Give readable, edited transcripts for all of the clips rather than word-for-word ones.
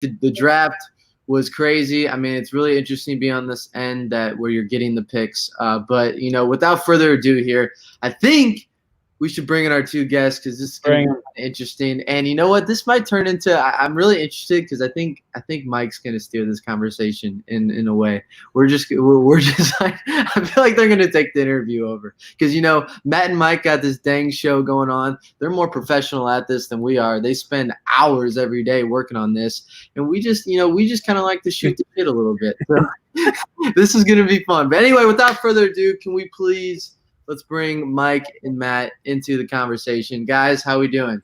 the draft was crazy. I mean, it's really interesting to be on this end where you're getting the picks. But without further ado here, I think we should bring in our two guests because this is going to be interesting. And you know what? This might turn into I'm really interested because I think Mike's going to steer this conversation in a way. We're just like I feel like they're going to take the interview over because Matt and Mike got this dang show going on. They're more professional at this than we are. They spend hours every day working on this, and we just kind of like to shoot the shit a little bit. So this is going to be fun. But anyway, without further ado, can we please? Let's bring Mike and Matt into the conversation. Guys, how we doing?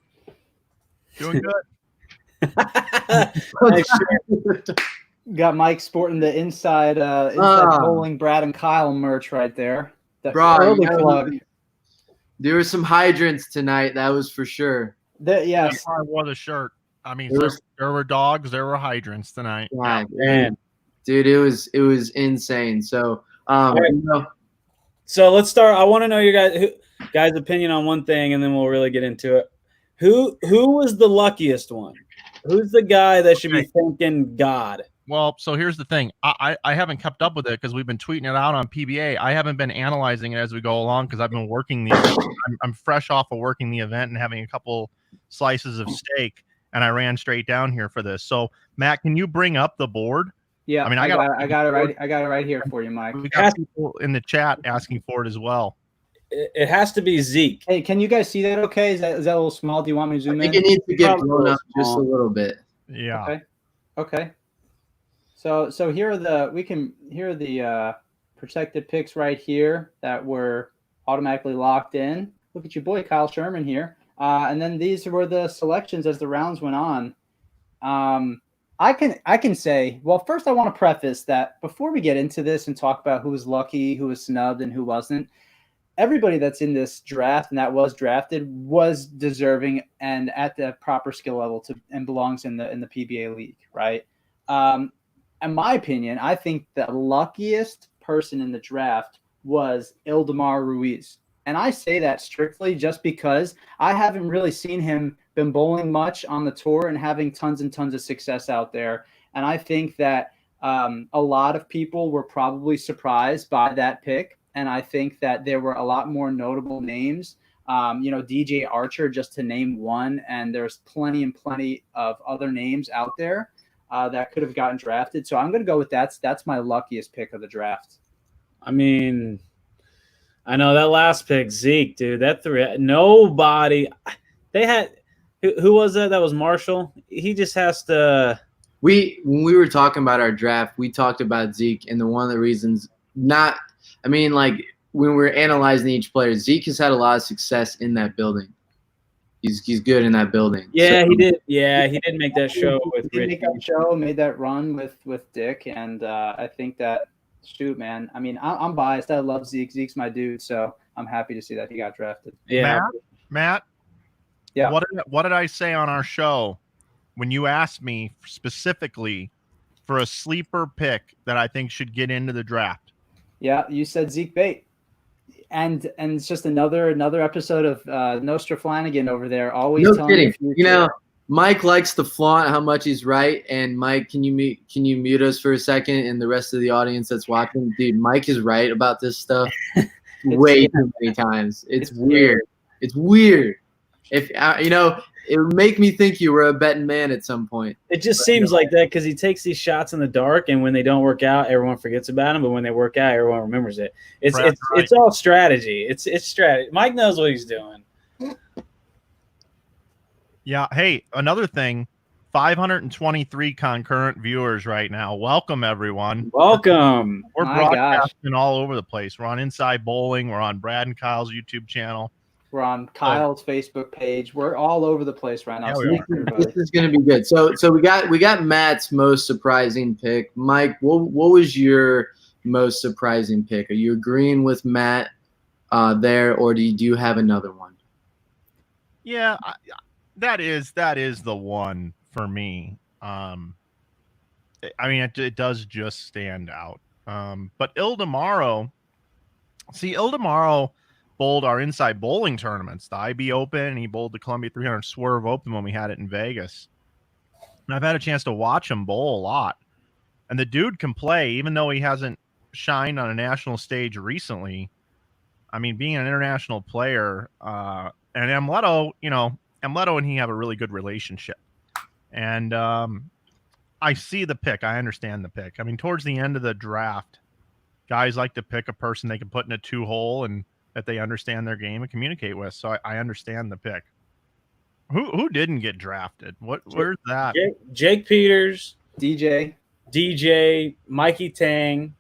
Doing good. Got Mike sporting the inside bowling Brad and Kyle merch right there. Bro, there were some hydrants tonight, that was for sure. Yes. I wore the shirt. I mean, there were dogs, there were hydrants tonight. Yeah, man. Dude, it was insane. So, So let's start. I want to know your guys' opinion on one thing, and then we'll really get into it. Who was the luckiest one? Who's the guy that should be thanking God? Well, so here's the thing. I haven't kept up with it because we've been tweeting it out on PBA. I haven't been analyzing it as we go along because I've been working the event. I'm fresh off of working the event and having a couple slices of steak, and I ran straight down here for this. So, Matt, can you bring up the board? Yeah, I mean, I got it right here for you, Mike. We got people in the chat asking for it as well. It has to be Zeke. Hey, can you guys see that? Okay, is that a little small? Do you want me to zoom in? I think it needs to get blown up just a little bit. Yeah. Okay. So here are the protected picks right here that were automatically locked in. Look at your boy Kyle Sherman here, and then these were the selections as the rounds went on. I can say, well, first I want to preface that before we get into this and talk about who was lucky, who was snubbed, and who wasn't, everybody that's in this draft and that was drafted was deserving and at the proper skill level and belongs in the PBA League, right? In my opinion, I think the luckiest person in the draft was Ildemar Ruiz. And I say that strictly just because I haven't really seen him been bowling much on the tour and having tons and tons of success out there. And I think that a lot of people were probably surprised by that pick. And I think that there were a lot more notable names, DJ Archer, just to name one. And there's plenty of other names out there that could have gotten drafted. So I'm going to go with that's my luckiest pick of the draft. I mean, I know that last pick, Zeke, dude, that nobody they had. Who was that? That was Marshall. He just has to. When we were talking about our draft, we talked about Zeke, and one of the reasons when we were analyzing each player, Zeke has had a lot of success in that building. He's good in that building. Yeah, he did. Yeah, he did make that show with Rick. Made that run with Dick, and I think that. Shoot, man. I mean, I'm biased. I love Zeke. Zeke's my dude, so I'm happy to see that he got drafted. Yeah, Matt. Yeah. What did I say on our show when you asked me specifically for a sleeper pick that I think should get into the draft? Yeah, you said Zeke Bate, and it's just another episode of Nostra Flanagan over there. Always no telling kidding. Mike likes to flaunt how much he's right. And Mike, can you mute us for a second and the rest of the audience that's watching? Dude, Mike is right about this stuff way too many times. It's weird. It's weird. If it would make me think you were a betting man at some point. It just seems like that because he takes these shots in the dark, and when they don't work out, everyone forgets about him. But when they work out, everyone remembers it. It's all strategy. It's strategy. Mike knows what he's doing. Yeah. Hey, another thing, 523 concurrent viewers right now. Welcome, everyone. Welcome. We're broadcasting all over the place. We're on Inside Bowling. We're on Brad and Kyle's YouTube channel. We're on Kyle's Facebook page. We're all over the place right now. Yeah, this is going to be good. So we got Matt's most surprising pick. Mike, what was your most surprising pick? Are you agreeing with Matt there, or do you have another one? Yeah, that is the one for me. I mean, it does just stand out. But Ildemaro bowled our Inside Bowling tournaments, the IB Open, and he bowled the Columbia 300 Swerve Open when we had it in Vegas. And I've had a chance to watch him bowl a lot. And the dude can play, even though he hasn't shined on a national stage recently. I mean, being an international player, and Amleto, Amleto and he have a really good relationship. And I see the pick. I understand the pick. I mean, towards the end of the draft, guys like to pick a person they can put in a 2-hole and that they understand their game and communicate with. So I understand the pick. Who didn't get drafted? Where's that? Jake Peters, DJ, Mikey Tang,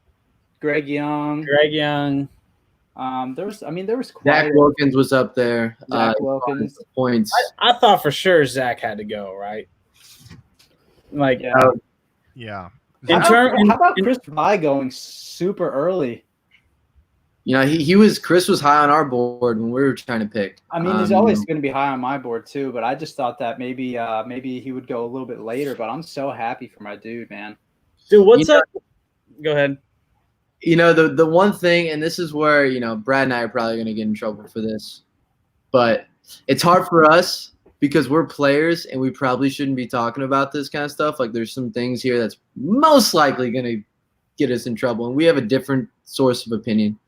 Greg Young. There was quite Zach Wilkins was up there. Zach Wilkins. Points. I thought for sure Zach had to go, right? Like, Yeah. How about Chris Vi going super early? Chris was high on our board when we were trying to pick. I mean, he's always going to be high on my board too, but I just thought that maybe he would go a little bit later. But I'm so happy for my dude, man. Dude, what's up? Go ahead. The one thing, and this is where Brad and I are probably going to get in trouble for this, but it's hard for us because we're players and we probably shouldn't be talking about this kind of stuff. Like, there's some things here that's most likely going to get us in trouble, and we have a different source of opinion,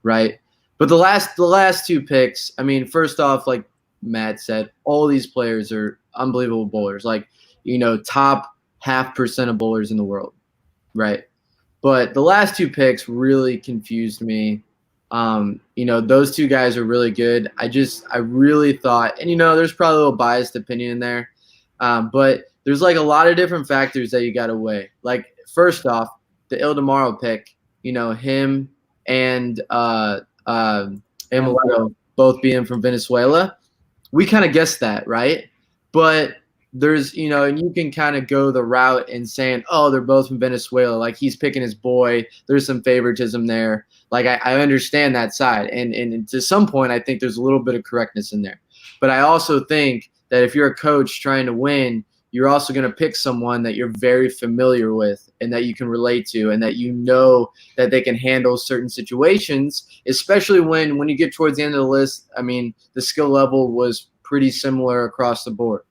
right? But the last two picks, I mean, first off, like Matt said, all these players are unbelievable bowlers, like top 0.5% of bowlers in the world, right? But the last two picks really confused me. Those two guys are really good. I really thought, and there's probably a little biased opinion in there, but there's like a lot of different factors that you got to weigh. Like, first off, the Ildemaro pick, him and Amaleto both being from Venezuela, we kind of guessed that, right? But there's, and you can kind of go the route in saying, oh, they're both from Venezuela. Like, he's picking his boy. There's some favoritism there. Like, I understand that side. And to some point, I think there's a little bit of correctness in there. But I also think that if you're a coach trying to win, you're also going to pick someone that you're very familiar with and that you can relate to and that that they can handle certain situations, especially when you get towards the end of the list. I mean, the skill level was pretty similar across the board.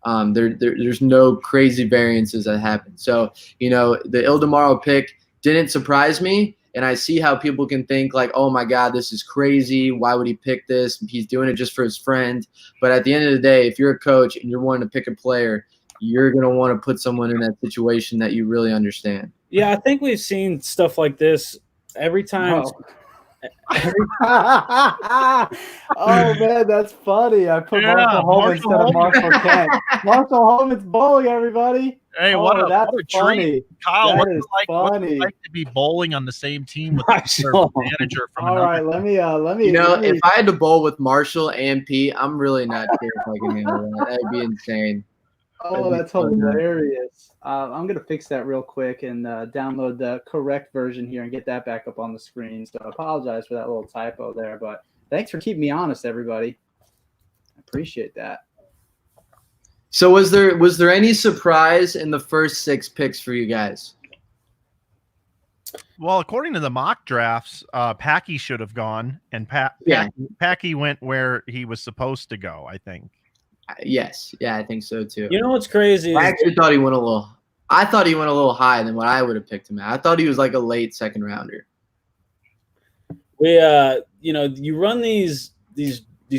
There's no crazy variances that happened. So, the Ildemaro pick didn't surprise me. And I see how people can think like, oh my God, this is crazy. Why would he pick this? He's doing it just for his friend. But at the end of the day, if you're a coach and you're wanting to pick a player, you're going to want to put someone in that situation that you really understand. Yeah, I think we've seen stuff like this every time. Oh man, that's funny. I put Marshall Holm instead of Marshall Kent. Marshall Holm is bowling, everybody. Hey, what a treat. Kyle, what's it like to be bowling on the same team with the manager from All right, let me if I had to bowl with Marshall and Pete, I'm really not sure if I can handle that. That'd be insane. Oh, that's hilarious. I'm going to fix that real quick and download the correct version here and get that back up on the screen. So I apologize for that little typo there, but thanks for keeping me honest, everybody. I appreciate that. So was there any surprise in the first 6 picks for you guys? Well, according to the mock drafts, Packy should have gone, and Packy went where he was supposed to go, I think. Yes. Yeah, I think so too. You know what's crazy? I actually thought he went a little higher than what I would have picked him at. I thought he was like a late second rounder. We you run these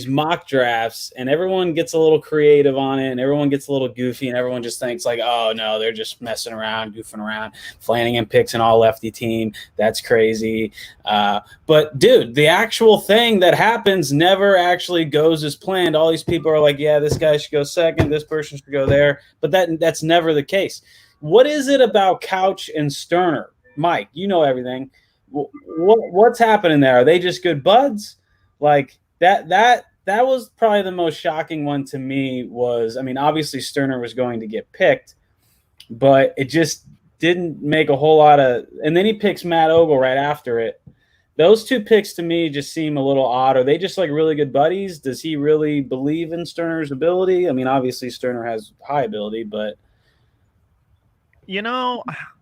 mock drafts and everyone gets a little creative on it and everyone gets a little goofy and everyone just thinks like, oh no, they're just messing around, goofing around. Flanagan picks an all lefty team. That's crazy. But dude, the actual thing that happens never actually goes as planned. All these people are like, yeah, this guy should go second. This person should go there. But that's never the case. What is it about Couch and Sterner? Mike, you know everything. What's happening there? Are they just good buds? Like, that was probably the most shocking one to me was, I mean, obviously Sterner was going to get picked, but it just didn't make a whole lot of – and then he picks Matt Ogle right after it. Those two picks to me just seem a little odd. Are they just like really good buddies? Does he really believe in Sterner's ability? I mean, obviously Sterner has high ability, but –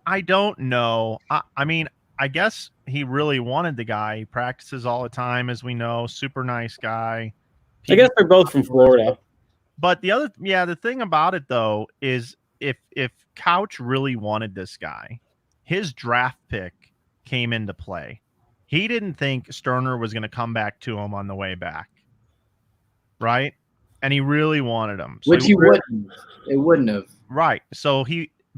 I don't know. I mean, I guess he really wanted the guy. He practices all the time, as we know. Super nice guy. I guess they're both from Florida. But the thing about it though is if Couch really wanted this guy, his draft pick came into play. He didn't think Sterner was going to come back to him on the way back, right? And he really wanted him, so Which he wouldn't. It wouldn't have. Right. So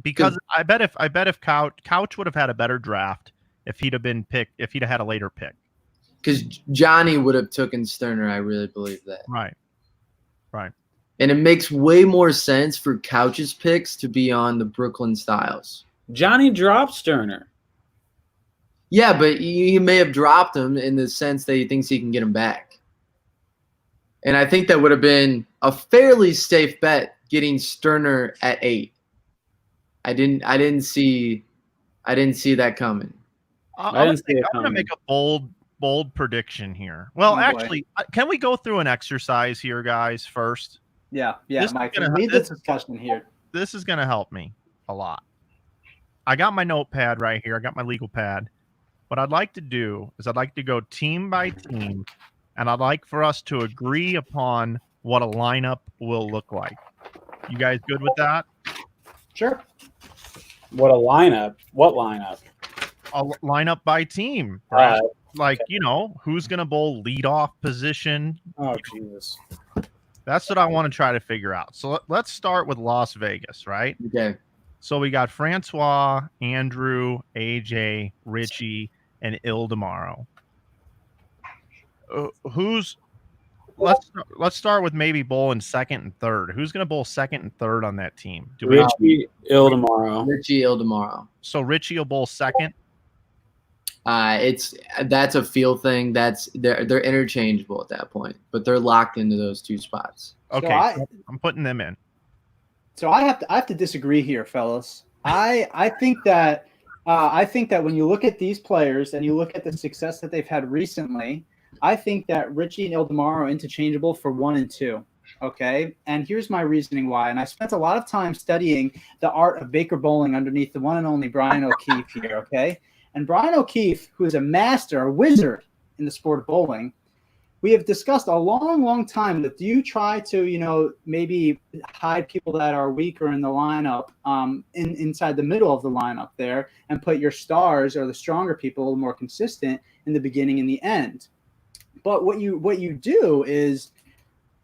because I bet if Couch would have had a better draft if he'd have had a later pick. Because Johnny would have taken Sterner. I really believe that. Right. And it makes way more sense for Couch's picks to be on the Brooklyn Styles. Johnny dropped Sterner. Yeah, but he may have dropped him in the sense that he thinks he can get him back. And I think that would have been a fairly safe bet getting Sterner at 8. I didn't see that coming. I'm going to make a bold prediction here. Well, actually, can we go through an exercise here, guys, first? Yeah, Mike, lead this discussion here. This is going to help me a lot. I got my notepad right here. I got my legal pad. What I'd like to do is I'd like to go team by team, and I'd like for us to agree upon what a lineup will look like. You guys good with that? Sure. What a lineup. What lineup? A lineup by team. Right? Like, who's going to bowl leadoff position? Oh, Jesus. That's what I want to try to figure out. So let's start with Las Vegas, right? Okay. So we got Francois, Andrew, AJ, Richie, and Ildemaro. Let's start with maybe bowling second and third. Who's going to bowl second and third on that team? Richie Ildemaro. Richie Ildemaro. So Richie will bowl second. That's a feel thing. They're interchangeable at that point, but they're locked into those two spots. Okay, so I'm putting them in. So I have to disagree here, fellas. I think that when you look at these players and you look at the success that they've had recently, I think that Richie and Ildemaro are interchangeable for 1 and 2. Okay, and here's my reasoning why. And I spent a lot of time studying the art of Baker bowling underneath the one and only Brian O'Keefe here. Okay. And Brian O'Keefe, who is a master, a wizard in the sport of bowling, we have discussed a long, long time that you try to, maybe hide people that are weaker in the lineup inside the middle of the lineup there and put your stars or the stronger people a little more consistent in the beginning and the end. But what you do is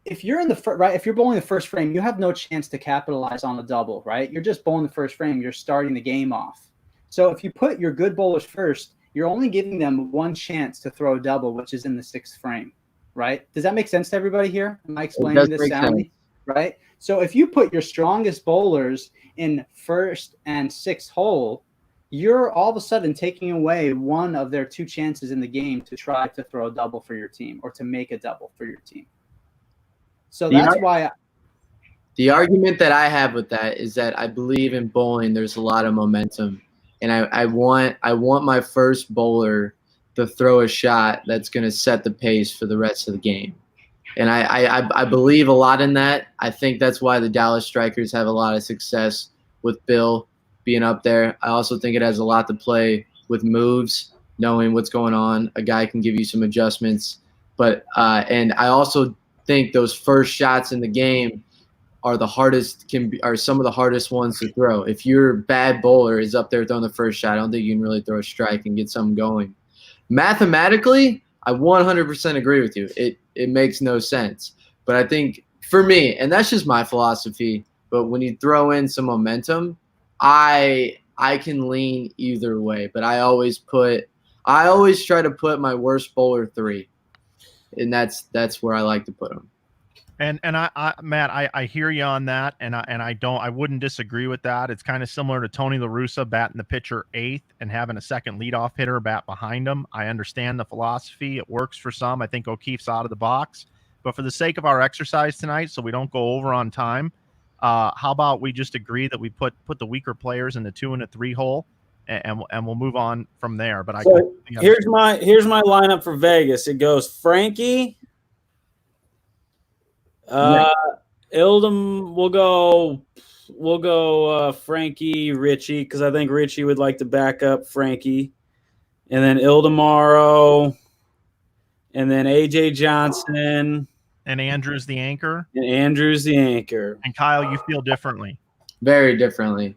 if you're in if you're bowling the first frame, you have no chance to capitalize on the double, right? You're just bowling the first frame. You're starting the game off. So if you put your good bowlers first, you're only giving them one chance to throw a double, which is in the 6th frame, right? Does that make sense to everybody here? Am I explaining this soundly? Right? So if you put your strongest bowlers in 1st and 6th hole, you're all of a sudden taking away one of their 2 chances in the game to try to throw a double for your team or to make a double for your team. So that's why the argument that I have with that is that I believe in bowling there's a lot of momentum. And I want my first bowler to throw a shot that's going to set the pace for the rest of the game. And I believe a lot in that. I think that's why the Dallas Strikers have a lot of success with Bill being up there. I also think it has a lot to play with moves, knowing what's going on. A guy can give you some adjustments. But and I also think those first shots in the game are some of the hardest ones to throw. If your bad bowler is up there throwing the first shot, I don't think you can really throw a strike and get something going. Mathematically, I 100% agree with you. It makes no sense. But I think for me, and that's just my philosophy, but when you throw in some momentum, I can lean either way. But I always try to put my worst bowler 3. And that's where I like to put them. And I Matt, I hear you on that, and I wouldn't disagree with that. It's kind of similar to Tony La Russa batting the pitcher 8th and having a second leadoff hitter bat behind him. I understand the philosophy; it works for some. I think O'Keefe's out of the box, but for the sake of our exercise tonight, so we don't go over on time, how about we just agree that we put the weaker players in the 2 and the 3 hole, and we'll move on from there. But here's my lineup for Vegas. It goes Frankie. Ildem, we'll go Frankie, Richie, because I think Richie would like to back up Frankie, and then Ildemaro, and then AJ Johnson, and Andrew's the anchor. And Kyle, you feel differently. very differently.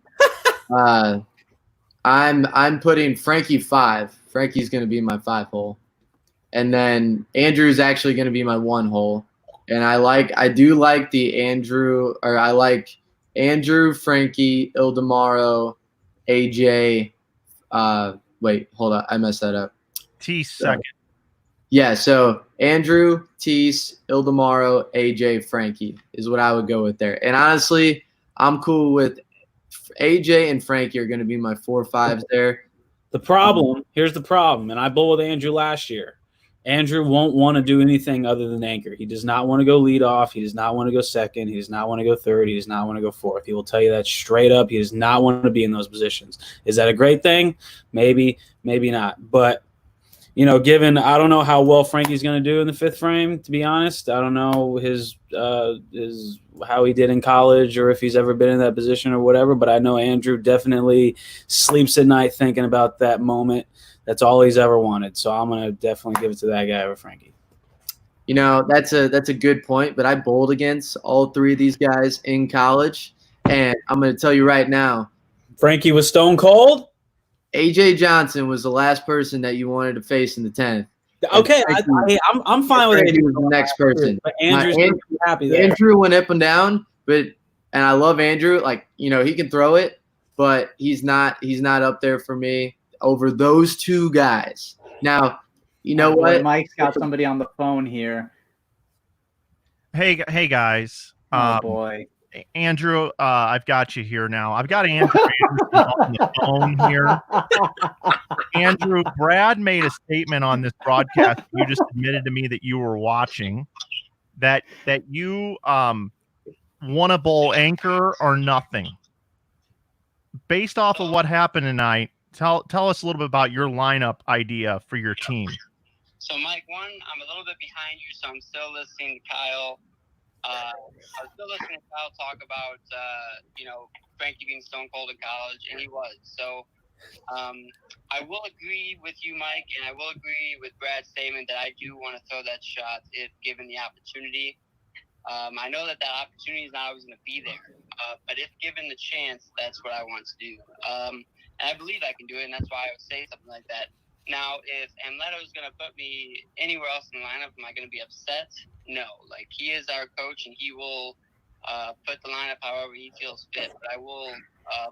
I'm putting Frankie 5. Frankie's going to be my 5 hole. And then Andrew's actually going to be my 1 hole. And I do like the Andrew, or I like Andrew, Frankie, Ildemaro, AJ. Wait, hold on. I messed that up. T second. Yeah, so Andrew, Tease, Ildemaro, AJ, Frankie is what I would go with there. And honestly, I'm cool with AJ and Frankie are going to be my 4-5s there. Here's the problem, and I bowled with Andrew last year. Andrew won't want to do anything other than anchor. He does not want to go lead off. He does not want to go second. He does not want to go third. He does not want to go fourth. He will tell you that straight up. He does not want to be in those positions. Is that a great thing? Maybe, maybe not. But, given I don't know how well Frankie's going to do in the 5th frame, to be honest. I don't know his how he did in college or if he's ever been in that position or whatever. But I know Andrew definitely sleeps at night thinking about that moment. That's all he's ever wanted. So I'm going to definitely give it to that guy over Frankie. That's a good point, but I bowled against all 3 of these guys in college, and I'm going to tell you right now. Frankie was stone cold? AJ Johnson was the last person that you wanted to face in the 10th. Okay, I'm fine with Frankie AJ. was the next person. But Andrew's happy there. Andrew went up and down, and I love Andrew. He can throw it, but he's not up there for me over those 2 guys. Now, you know what? Mike's got somebody on the phone here. Hey guys. Oh boy. Andrew, I've got you here now. I've got Andrew on the phone here. Andrew, Brad made a statement on this broadcast. You just admitted to me that you were watching that you want to bowl anchor or nothing. Based off of what happened tonight, tell us a little bit about your lineup idea for your team. So, Mike, I'm a little bit behind you, so I'm still listening to Kyle. I was still listening to Kyle talk about, Frankie being stone cold in college, and he was. So, I will agree with you, Mike, and I will agree with Brad's statement that I do want to throw that shot if given the opportunity. I know that opportunity is not always going to be there, but if given the chance, that's what I want to do. And I believe I can do it, and that's why I would say something like that. Now, if Amleto is going to put me anywhere else in the lineup, am I going to be upset? No. He is our coach, and he will put the lineup however he feels fit. But I will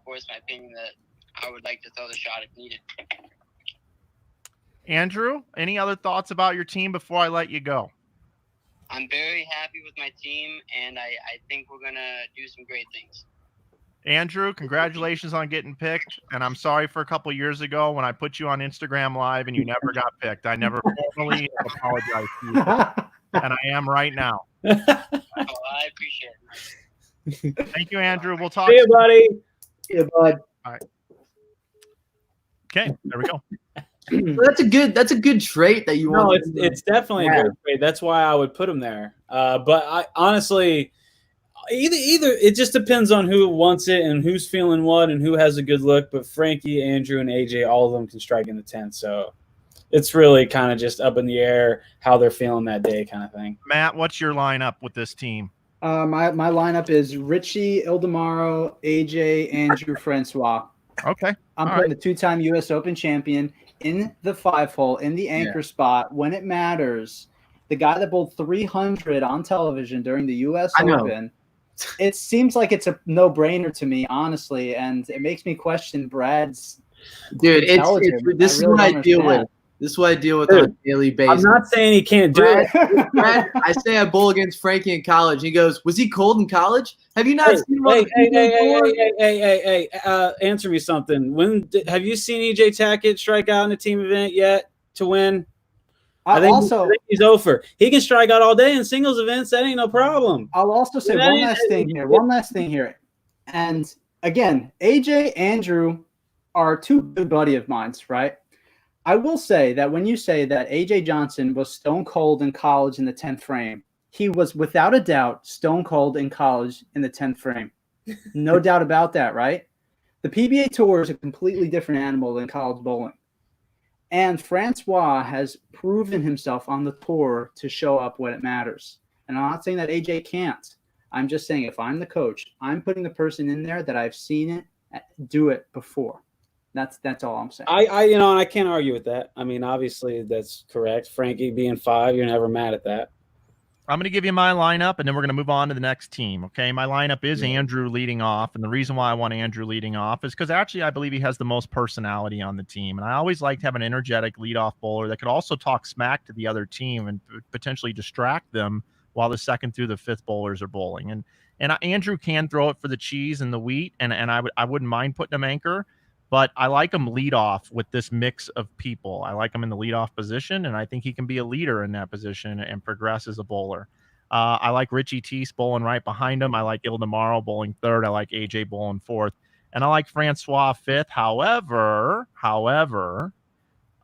voice my opinion that I would like to throw the shot if needed. Andrew, any other thoughts about your team before I let you go? I'm very happy with my team, and I think we're going to do some great things. Andrew, congratulations on getting picked. And I'm sorry for a couple of years ago when I put you on Instagram Live and you never got picked. I never formally apologized to you. And I am right now. Oh, I appreciate it. Thank you, Andrew. We'll talk. See you, buddy. See you, bud. All right. Okay, there we go. That's a good trait that you want. No, it's definitely a good trait. That's why I would put him there. But I honestly, either it just depends on who wants it and who's feeling what and who has a good look. But Frankie, Andrew, and AJ, all of them can strike in the 10th. So it's really kind of just up in the air how they're feeling that day, kind of thing. Matt, what's your lineup with this team? My lineup is Richie, Ildemaro, AJ, Andrew, Francois. Okay. I'm putting the 2-time U.S. Open champion in the 5-hole in the anchor spot when it matters. The guy that bowled 300 on television during the U.S. Open. It seems like it's a no-brainer to me, honestly, and it makes me question Brad's. Dude, this is what I deal with. This is what I deal with on a daily basis. I'm not saying he can't do it. Brad, I say I bowl against Frankie in college. He goes, "Was he cold in college? Have you not seen him?" Hey, answer me something. Have you seen EJ Tackett strike out in a team event yet to win? I think he's over. He can strike out all day in singles events. That ain't no problem. I'll also say one last thing here. And again, AJ, Andrew are 2 good buddy of mine, right? I will say that when you say that AJ Johnson was stone cold in college in the 10th frame, he was without a doubt stone cold in college in the 10th frame. No doubt about that, right? The PBA Tour is a completely different animal than college bowling. And Francois has proven himself on the tour to show up when it matters. And I'm not saying that AJ can't. I'm just saying, if I'm the coach, I'm putting the person in there that I've seen it do it before. That's all I'm saying. I can't argue with that. I mean, obviously that's correct. Frankie being 5, you're never mad at that. I'm going to give you my lineup, and then we're going to move on to the next team. Okay, my lineup is Andrew leading off, and the reason why I want Andrew leading off is because actually I believe he has the most personality on the team, and I always like to have an energetic leadoff bowler that could also talk smack to the other team and potentially distract them while the second through the fifth bowlers are bowling. And Andrew can throw it for the cheese and the wheat, and I wouldn't mind putting him anchor. But I like him lead off with this mix of people. I like him in the leadoff position, and I think he can be a leader in that position and progress as a bowler. I like Richie Teese bowling right behind him. I like Ildemaro bowling third. I like AJ bowling fourth. And I like Francois fifth. However,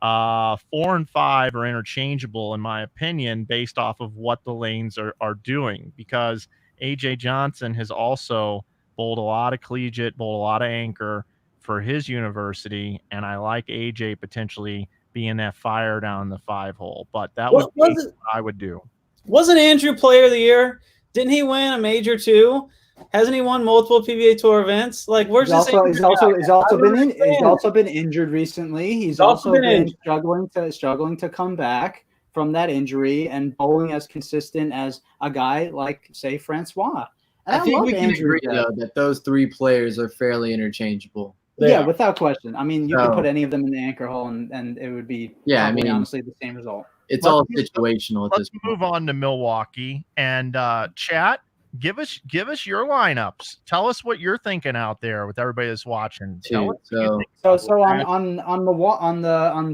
4 and 5 are interchangeable, in my opinion, based off of what the lanes are doing, because AJ Johnson has also bowled a lot of collegiate, bowled a lot of anchor for his university, and I like AJ potentially being that fire down the 5 hole. But that would be what I would do. Wasn't Andrew Player of the Year? Didn't he win a major too? Hasn't he won multiple PBA Tour events? Like, where's this? He's also been injured recently. He's also been struggling to come back from that injury and bowling as consistent as a guy like, say, Francois. And I think we can agree though that those 3 players are fairly interchangeable. Yeah, without question. I mean, you could put any of them in the anchor hole, and it would be honestly the same result. It's all situational at this point. Let's move on to Milwaukee, and chat. Give us your lineups. Tell us what you're thinking out there with everybody that's watching. So on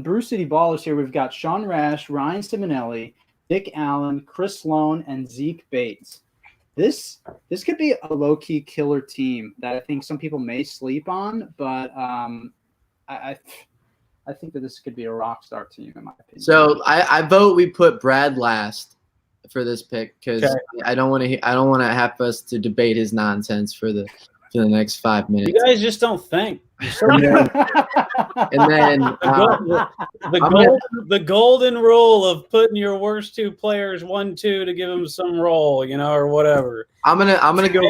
Brew City Ballers here, we've got Sean Rash, Ryan Simonelli, Dick Allen, Chris Sloan, and Zeke Bates. This could be a low-key killer team that I think some people may sleep on, but I think that this could be a rock star team in my opinion. So I vote we put Brad last for this pick because I don't want to have us to debate his nonsense for the next 5 minutes. You guys just don't think. And then the golden rule of putting your worst 2 players 1-2 to give them some role, or whatever. I'm gonna go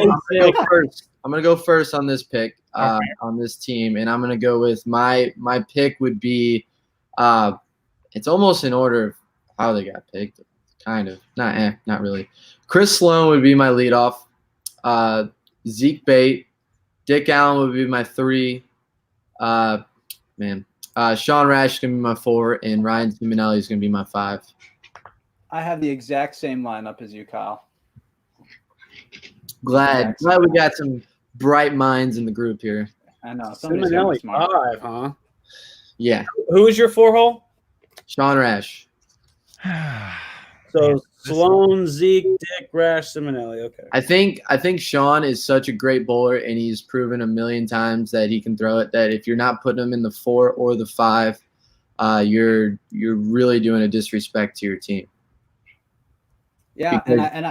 first. I'm gonna go first on this pick on this team, and I'm gonna go with my pick would be it's almost in order of how they got picked, kind of not really. Chris Sloan would be my leadoff. Zeke Bate, Dick Allen would be my 3. Sean Rash is going to be my 4, and Ryan Simonelli is going to be my 5. I have the exact same lineup as you, Kyle. Glad we got some bright minds in the group here. I know. Simonelli 5, huh? Yeah. Who is your 4 hole? Sean Rash. So Sloan, Zeke, Dick, Rash, Simonelli. Okay. I think Sean is such a great bowler, and he's proven a million times that he can throw it. That if you're not putting him in the 4 or the 5, you're really doing a disrespect to your team. Yeah, and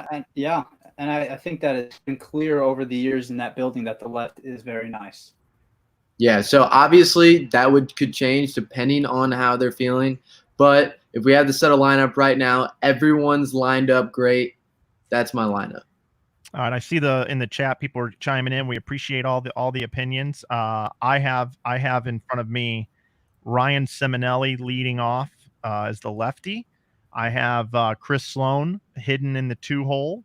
I think that it's been clear over the years in that building that the left is very nice. Yeah, so obviously that could change depending on how they're feeling. But if we have to set a lineup right now, everyone's lined up great. That's my lineup. All right, I see in the chat people are chiming in. We appreciate all the opinions. I have in front of me Ryan Simonelli leading off as the lefty. I have Chris Sloan hidden in the 2 hole,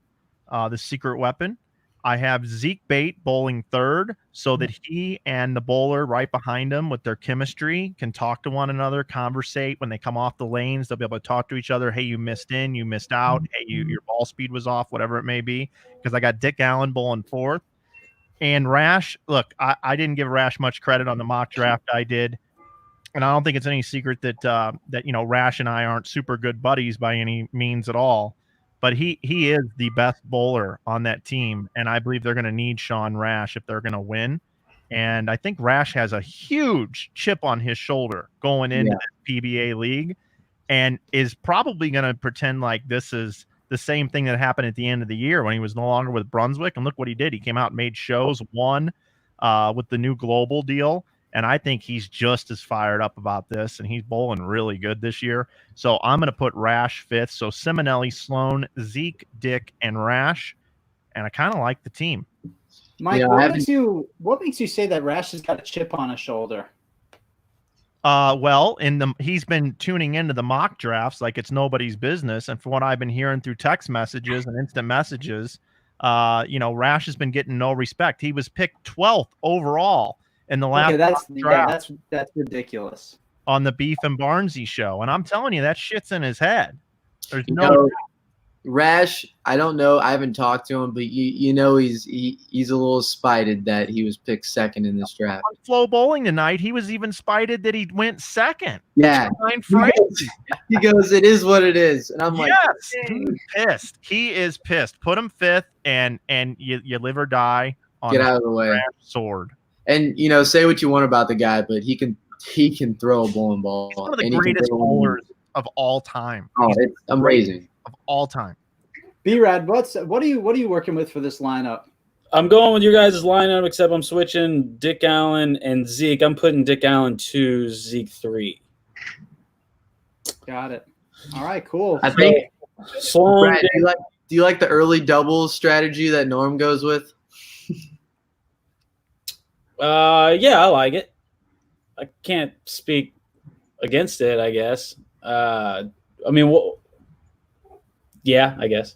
the secret weapon. I have Zeke Bate bowling third so that he and the bowler right behind him with their chemistry can talk to one another, conversate. When they come off the lanes, they'll be able to talk to each other. Hey, you missed in, you missed out. Hey, your ball speed was off, whatever it may be. Because I got Dick Allen bowling fourth. And Rash, look, I didn't give Rash much credit on the mock draft I did. And I don't think it's any secret that Rash and I aren't super good buddies by any means at all. But he is the best bowler on that team, and I believe they're going to need Sean Rash if they're going to win. And I think Rash has a huge chip on his shoulder going into the PBA League and is probably going to pretend like this is the same thing that happened at the end of the year when he was no longer with Brunswick. And look what he did. He came out and made shows, won with the new global deal. And I think he's just as fired up about this, and he's bowling really good this year. So I'm going to put Rash fifth. So Simonelli, Sloan, Zeke, Dick, and Rash. and I kind of like the team. Mike, Yeah, what makes you say that Rash has got a chip on his shoulder? Well, he's been tuning into the mock drafts like it's nobody's business, and from what I've been hearing through text messages and instant messages, Rash has been getting no respect. He was picked 12th overall in the last draft. That's ridiculous. On the Beef and Barnesy show, and I'm telling you, that shit's in his head. There's Rash, I don't know. I haven't talked to him, but he's a little spited that he was picked second in this draft. On Flow Bowling tonight, he was even spited that he went second. Yeah, he goes, "It is what it is," and I'm like, yes, he's pissed. He is pissed. Put him fifth, and you live or die on get out of the way. Sword. And say what you want about the guy, but he can throw a bowling ball. He's one of the greatest bowlers of all time. Oh, it's amazing. Of all time. B-Rad, what are you working with for this lineup? I'm going with your guys' lineup, except I'm switching Dick Allen and Zeke. I'm putting Dick Allen 2, Zeke 3. Got it. All right, cool. I think. Brad, do you like the early doubles strategy that Norm goes with? Yeah, I like it. I can't speak against it, I guess. Yeah, I guess.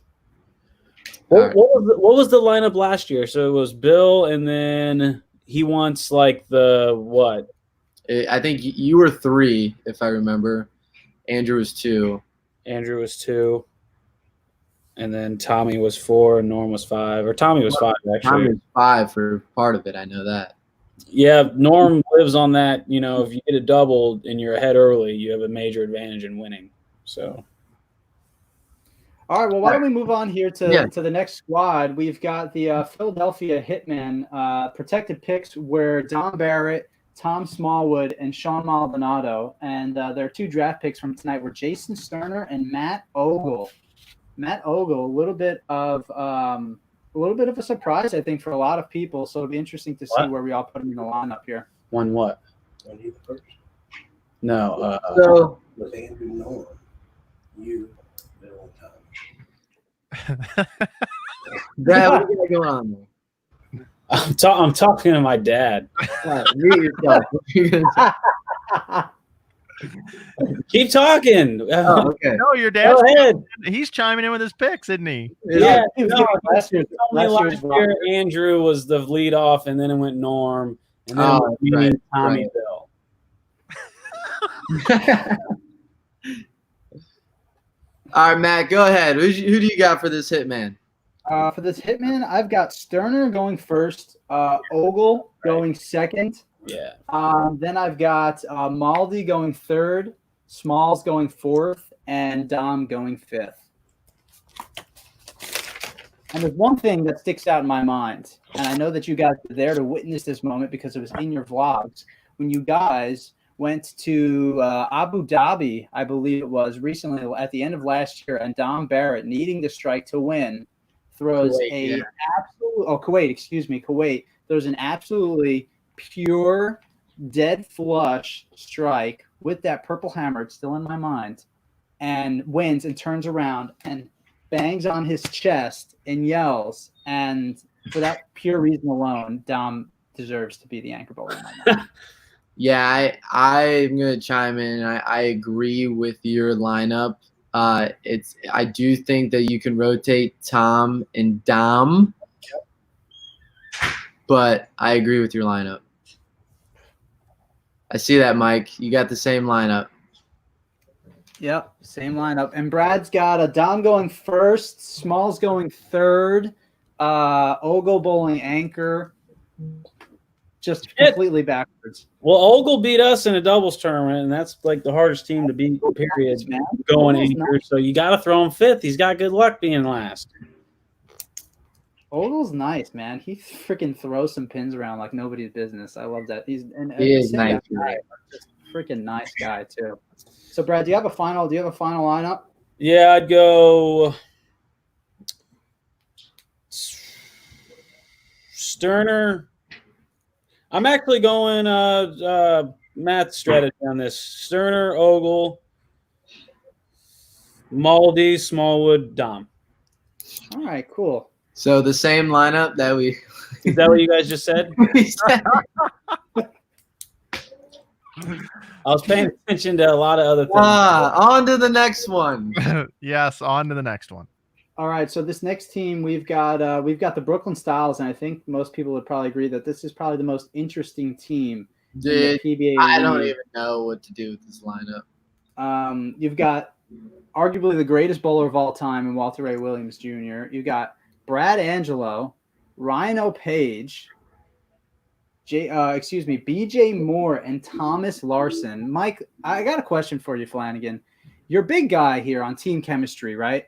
What was the lineup last year? So it was Bill, and then he wants like the what? I think you were 3, if I remember. Andrew was 2. Andrew was 2. And then Tommy was 4, and Norm was 5. Or Tommy was 5, actually. Tommy was 5 for part of it. I know that. Yeah, Norm lives on that. If you get a double and you're ahead early, you have a major advantage in winning. So. All right, well, why don't we move on here to the next squad? We've got the Philadelphia Hitmen protected picks where Don Barrett, Tom Smallwood, and Sean Maldonado. And there are 2 draft picks from tonight were Jason Sterner and Matt Ogle. Matt Ogle, a little bit of a surprise, I think, for a lot of people. So it'll be interesting to see where we all put him in the lineup here. Won what? Won he the first? No. So was Andrew Norm. You. Brad, what do you got going on there? I'm talking to my dad. Mute yourself. Keep talking. Oh, okay. No, your dad. Go ahead. He's chiming in with his picks, isn't he? Yeah. Last year, Andrew was the lead off, and then it went Norm, and then Tommy Bill. All right, Matt, go ahead. Who do you got for this Hitman? For this Hitman, I've got Sterner going first, Ogle going second. Yeah. Then I've got Maldi going third, Smalls going fourth, and Dom going fifth. And there's one thing that sticks out in my mind, and I know that you guys were there to witness this moment because it was in your vlogs, when you guys went to Abu Dhabi, I believe it was, recently at the end of last year, and Dom Barrett, needing to strike to win, throws Kuwait throws an absolutely pure, dead flush strike with that purple hammer, it's still in my mind, and wins and turns around and bangs on his chest and yells. And for that pure reason alone, Dom deserves to be the anchor bowler in my mind. Yeah, I'm gonna chime in. I agree with your lineup. I do think that you can rotate Tom and Dom, but I agree with your lineup. I see that, Mike. You got the same lineup. Yep, same lineup. And Brad's got a Dom going first, Smalls going third, Ogle bowling anchor. Just completely backwards. Well, Ogle beat us in a doubles tournament, and that's like the hardest team to beat, period. Man. Going anchor, so you got to throw him fifth. He's got good luck being last. Ogle's nice, man. He freaking throws some pins around like nobody's business. I love that. He is nice. Just freaking nice guy too. So, Brad, do you have a final lineup? Yeah, I'd go Sterner. I'm actually going Matt's strategy on this. Sterner, Ogle, Maldi, Smallwood, Dom. All right, cool. So the same lineup that we. Is that what you guys just said? I was paying attention to a lot of other things. On to the next one. Yes, on to the next one. All right, so this next team we've got the Brooklyn Styles, and I think most people would probably agree that this is probably the most interesting team in the PBA I don't league. even know what to do with this lineup. You've got arguably the greatest bowler of all time in Walter Ray Williams Jr. You've got Brad Angelo, Rhino Page, BJ Moore, and Thomas Larson. Mike, I got a question for you, Flanagan. You're a big guy here on team chemistry, right?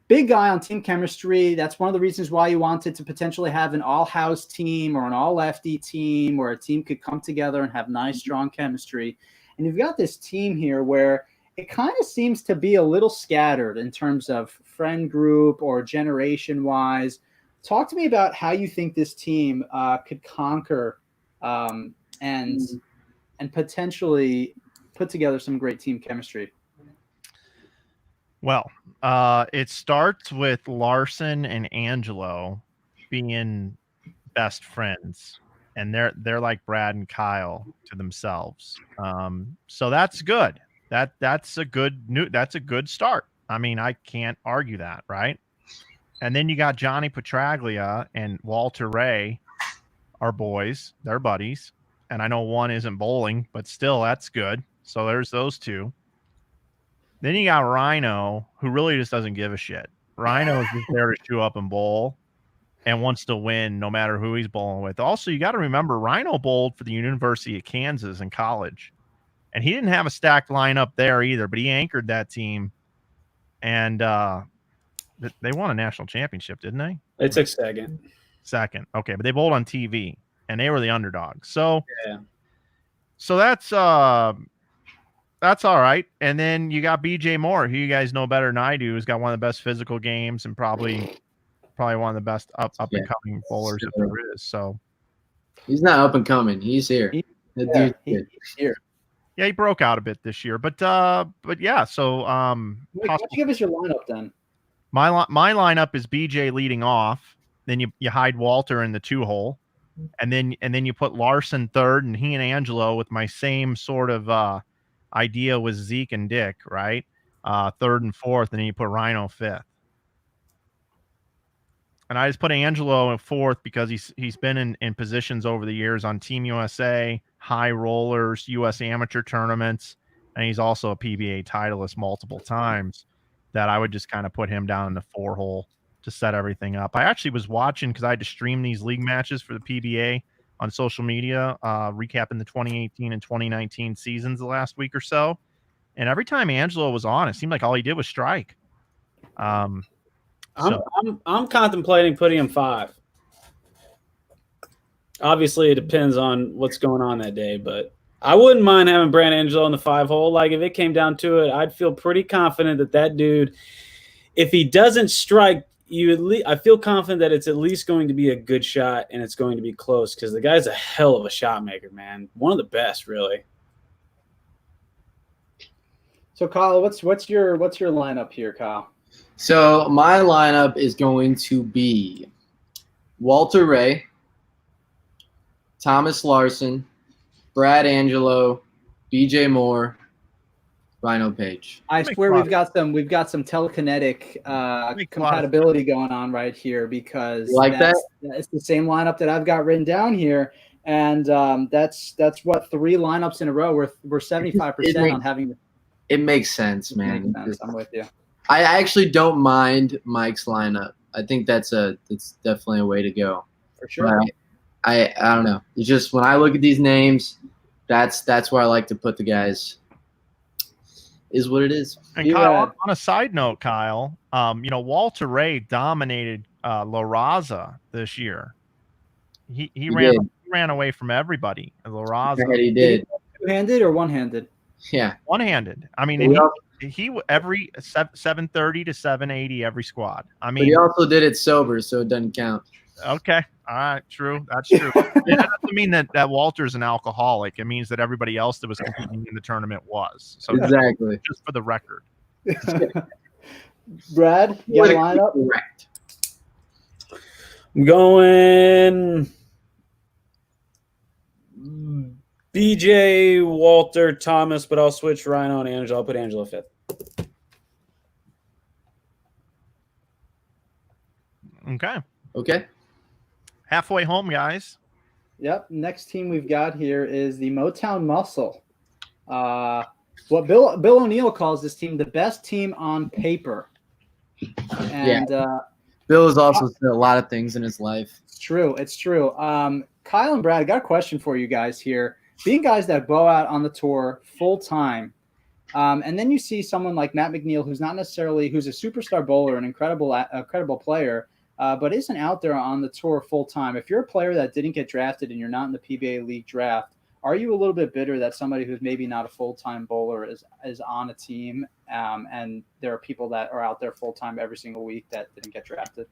Big guy on team chemistry. That's one of the reasons why you wanted to potentially have an all-house team or an all-lefty team where a team could come together and have nice, strong chemistry. And you've got this team here where it kind of seems to be a little scattered in terms of friend group or generation-wise. Talk to me about how you think this team could conquer and potentially put together some great team chemistry. Well, it starts with Larson and Angelo being best friends, and they're like Brad and Kyle to themselves. So that's good. That's a good start. I mean, I can't argue that, right? And then you got Johnny Petraglia and Walter Ray, our boys, they're buddies. And I know one isn't bowling, but still that's good. So there's those two. Then you got Rhino, who really just doesn't give a shit. Rhino is just there to show up and bowl and wants to win no matter who he's bowling with. Also, you got to remember, Rhino bowled for the University of Kansas in college. And he didn't have a stacked lineup there either, but he anchored that team. And they won a national championship, didn't they? They took second. Second. Okay, but they bowled on TV, and they were the underdogs. So, yeah. So that's all right. And then you got BJ Moore, who you guys know better than I do, who's got one of the best physical games and probably one of the best up and coming bowlers if there is. So he's not up and coming. He's here. He's here. Yeah, he broke out a bit this year, but yeah. So why don't you give us your lineup then? My lineup is BJ leading off. Then you hide Walter in the 2-hole, and then you put Larson third, and he and Angelo with my same sort of idea with Zeke and Dick, right? Third and fourth, and then you put Rhino fifth. And I just put Angelo in fourth because he's been in positions over the years on Team USA, high rollers, US amateur tournaments, and he's also a PBA titleist multiple times. That I would just kind of put him down in the 4-hole to set everything up. I actually was watching because I had to stream these league matches for the PBA on social media, recapping the 2018 and 2019 seasons the last week or so. And every time Angelo was on, it seemed like all he did was strike. I'm contemplating putting him 5. Obviously, it depends on what's going on that day, but I wouldn't mind having Brad Angelo in the 5-hole. Like, if it came down to it, I'd feel pretty confident that dude, if he doesn't strike, I feel confident that it's at least going to be a good shot and it's going to be close because the guy's a hell of a shot maker, man. One of the best, really. So, Kyle, what's your lineup here, Kyle? So my lineup is going to be Walter Ray, Thomas Larson, Brad Angelo, BJ Moore, Rhino Page. I swear we've got some telekinetic compatibility going on right here because it's the same lineup that I've got written down here, and that's what 3 lineups in a row. We're 75% on having. It makes sense, man. Makes sense. I'm with you. I actually don't mind Mike's lineup. I think it's definitely a way to go. For sure. I don't know. It's just when I look at these names, that's where I like to put the guys. Is what it is. And Kyle, on a side note, Kyle, Walter Ray dominated La Raza this year. He ran away from everybody. La Raza. Yeah, he did. Two-handed or one-handed? Yeah, one-handed. I mean, he every 730 to 780 every squad. I mean, but he also did it sober, so it doesn't count. Okay. All right. True. That's true. That doesn't mean that Walter's an alcoholic. It means that everybody else that was competing in the tournament was. So exactly. Just for the record. Brad, you got a lineup? Correct. I'm going BJ, Walter, Thomas, but I'll switch Rhino and Angelo. I'll put Angelo 5th. Okay. Okay. Halfway home, guys. Yep. Next team we've got here is the Motown Muscle. What Bill O'Neill calls this team the best team on paper. And Bill has also said a lot of things in his life. It's true. Kyle and Brad, I got a question for you guys here. Being guys that go out on the tour full time, and then you see someone like Matt McNeil, who's a superstar bowler, an incredible player, but isn't out there on the tour full time. If you're a player that didn't get drafted and you're not in the PBA League Draft, are you a little bit bitter that somebody who's maybe not a full-time bowler is on a team, and there are people that are out there full-time every single week that didn't get drafted?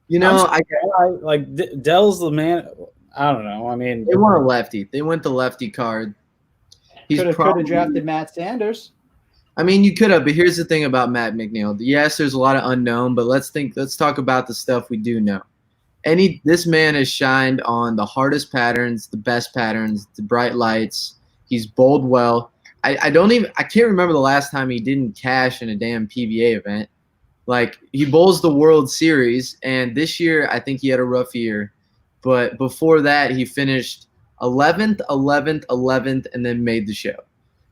You know, Dell's the man. I don't know. I mean, they want a lefty. They went the lefty card. Could have drafted Matt Sanders. I mean, you could have, but here's the thing about Matt McNeil. Yes, there's a lot of unknown, but let's talk about the stuff we do know. This man has shined on the hardest patterns, the best patterns, the bright lights. He's bowled well. I can't remember the last time he didn't cash in a damn PBA event. Like, he bowls the World Series, and this year I think he had a rough year. But before that, he finished 11th, 11th, 11th, and then made the show.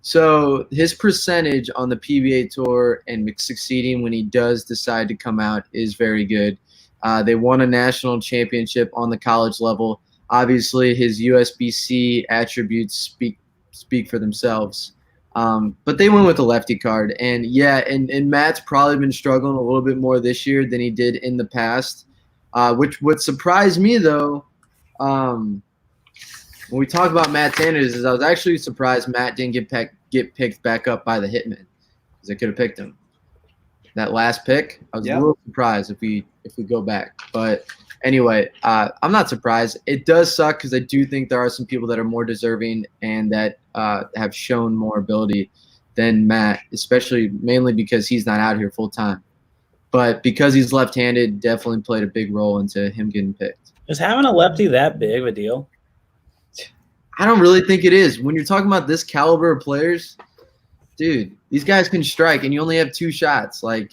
So his percentage on the PBA Tour and succeeding when he does decide to come out is very good. They won a national championship on the college level. Obviously, his USBC attributes speak for themselves. But they went with the lefty card. And, and Matt's probably been struggling a little bit more this year than he did in the past. What surprised me, though, when we talk about Matt Sanders, is I was actually surprised Matt didn't get picked back up by the Hitman, because I could have picked him. That last pick, I was a little surprised if we go back. But anyway, I'm not surprised. It does suck because I do think there are some people that are more deserving and that have shown more ability than Matt, mainly because he's not out here full time. But because he's left-handed, definitely played a big role into him getting picked. Is having a lefty that big of a deal? I don't really think it is. When you're talking about this caliber of players, dude, these guys can strike, and you only have 2 shots. Like,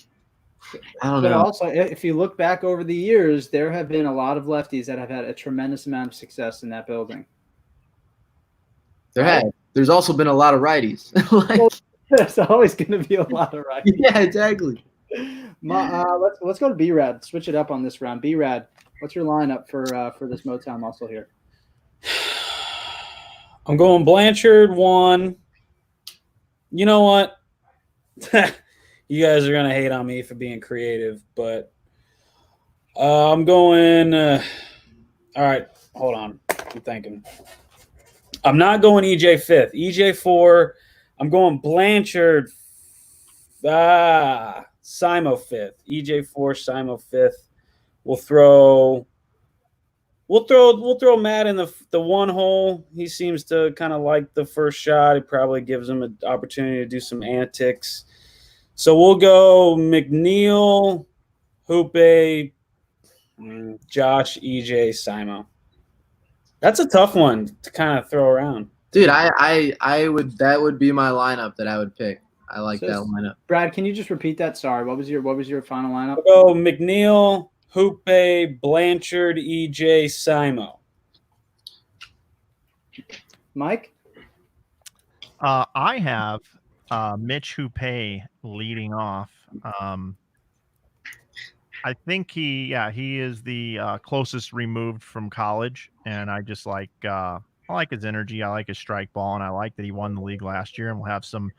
I don't know. But also, if you look back over the years, there have been a lot of lefties that have had a tremendous amount of success in that building. There's also been a lot of righties. There's always going to be a lot of righties. Yeah, exactly. Let's go to B-Rad. Switch it up on this round. B-Rad, what's your lineup for this Motown Muscle here? I'm going Blanchard 1. You know what? You guys are going to hate on me for being creative, but I'm going all right, hold on. I'm thinking. I'm not going EJ 5th. EJ 4. I'm going Blanchard. Simo 5th. EJ 4, Simo 5th. We'll throw Matt in the one hole. He seems to kind of like the first shot. It probably gives him an opportunity to do some antics. So we'll go McNeil, Hoope, Josh, EJ, Simo. That's a tough one to kind of throw around. Dude, that would be my lineup that I would pick. I like that lineup. Brad, can you just repeat that? Sorry, what was your final lineup? We'll go McNeil, Hoope, Blanchard, EJ, Simo. Mike? I have Mitch Hoope leading off. I think he is the closest removed from college, and I just like I like his energy. I like his strike ball, and I like that he won the league last year, and we'll have some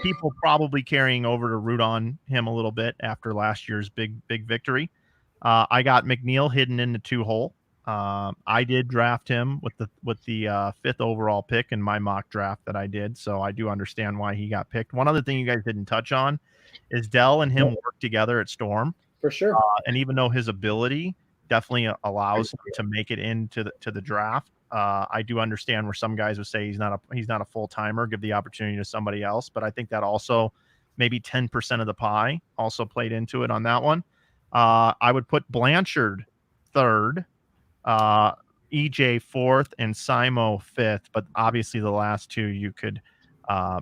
people probably carrying over to root on him a little bit after last year's big victory. I got McNeil hidden in the 2-hole. I did draft him with the 5th overall pick in my mock draft that I did, so I do understand why he got picked. One other thing you guys didn't touch on is Dell and him work together at Storm. For sure. And even though his ability definitely allows him to make it into the draft, I do understand where some guys would say he's not a full timer, give the opportunity to somebody else. But I think that also maybe 10% of the pie also played into it on that one. I would put Blanchard third, EJ fourth, and Simo fifth. But obviously, the last two you could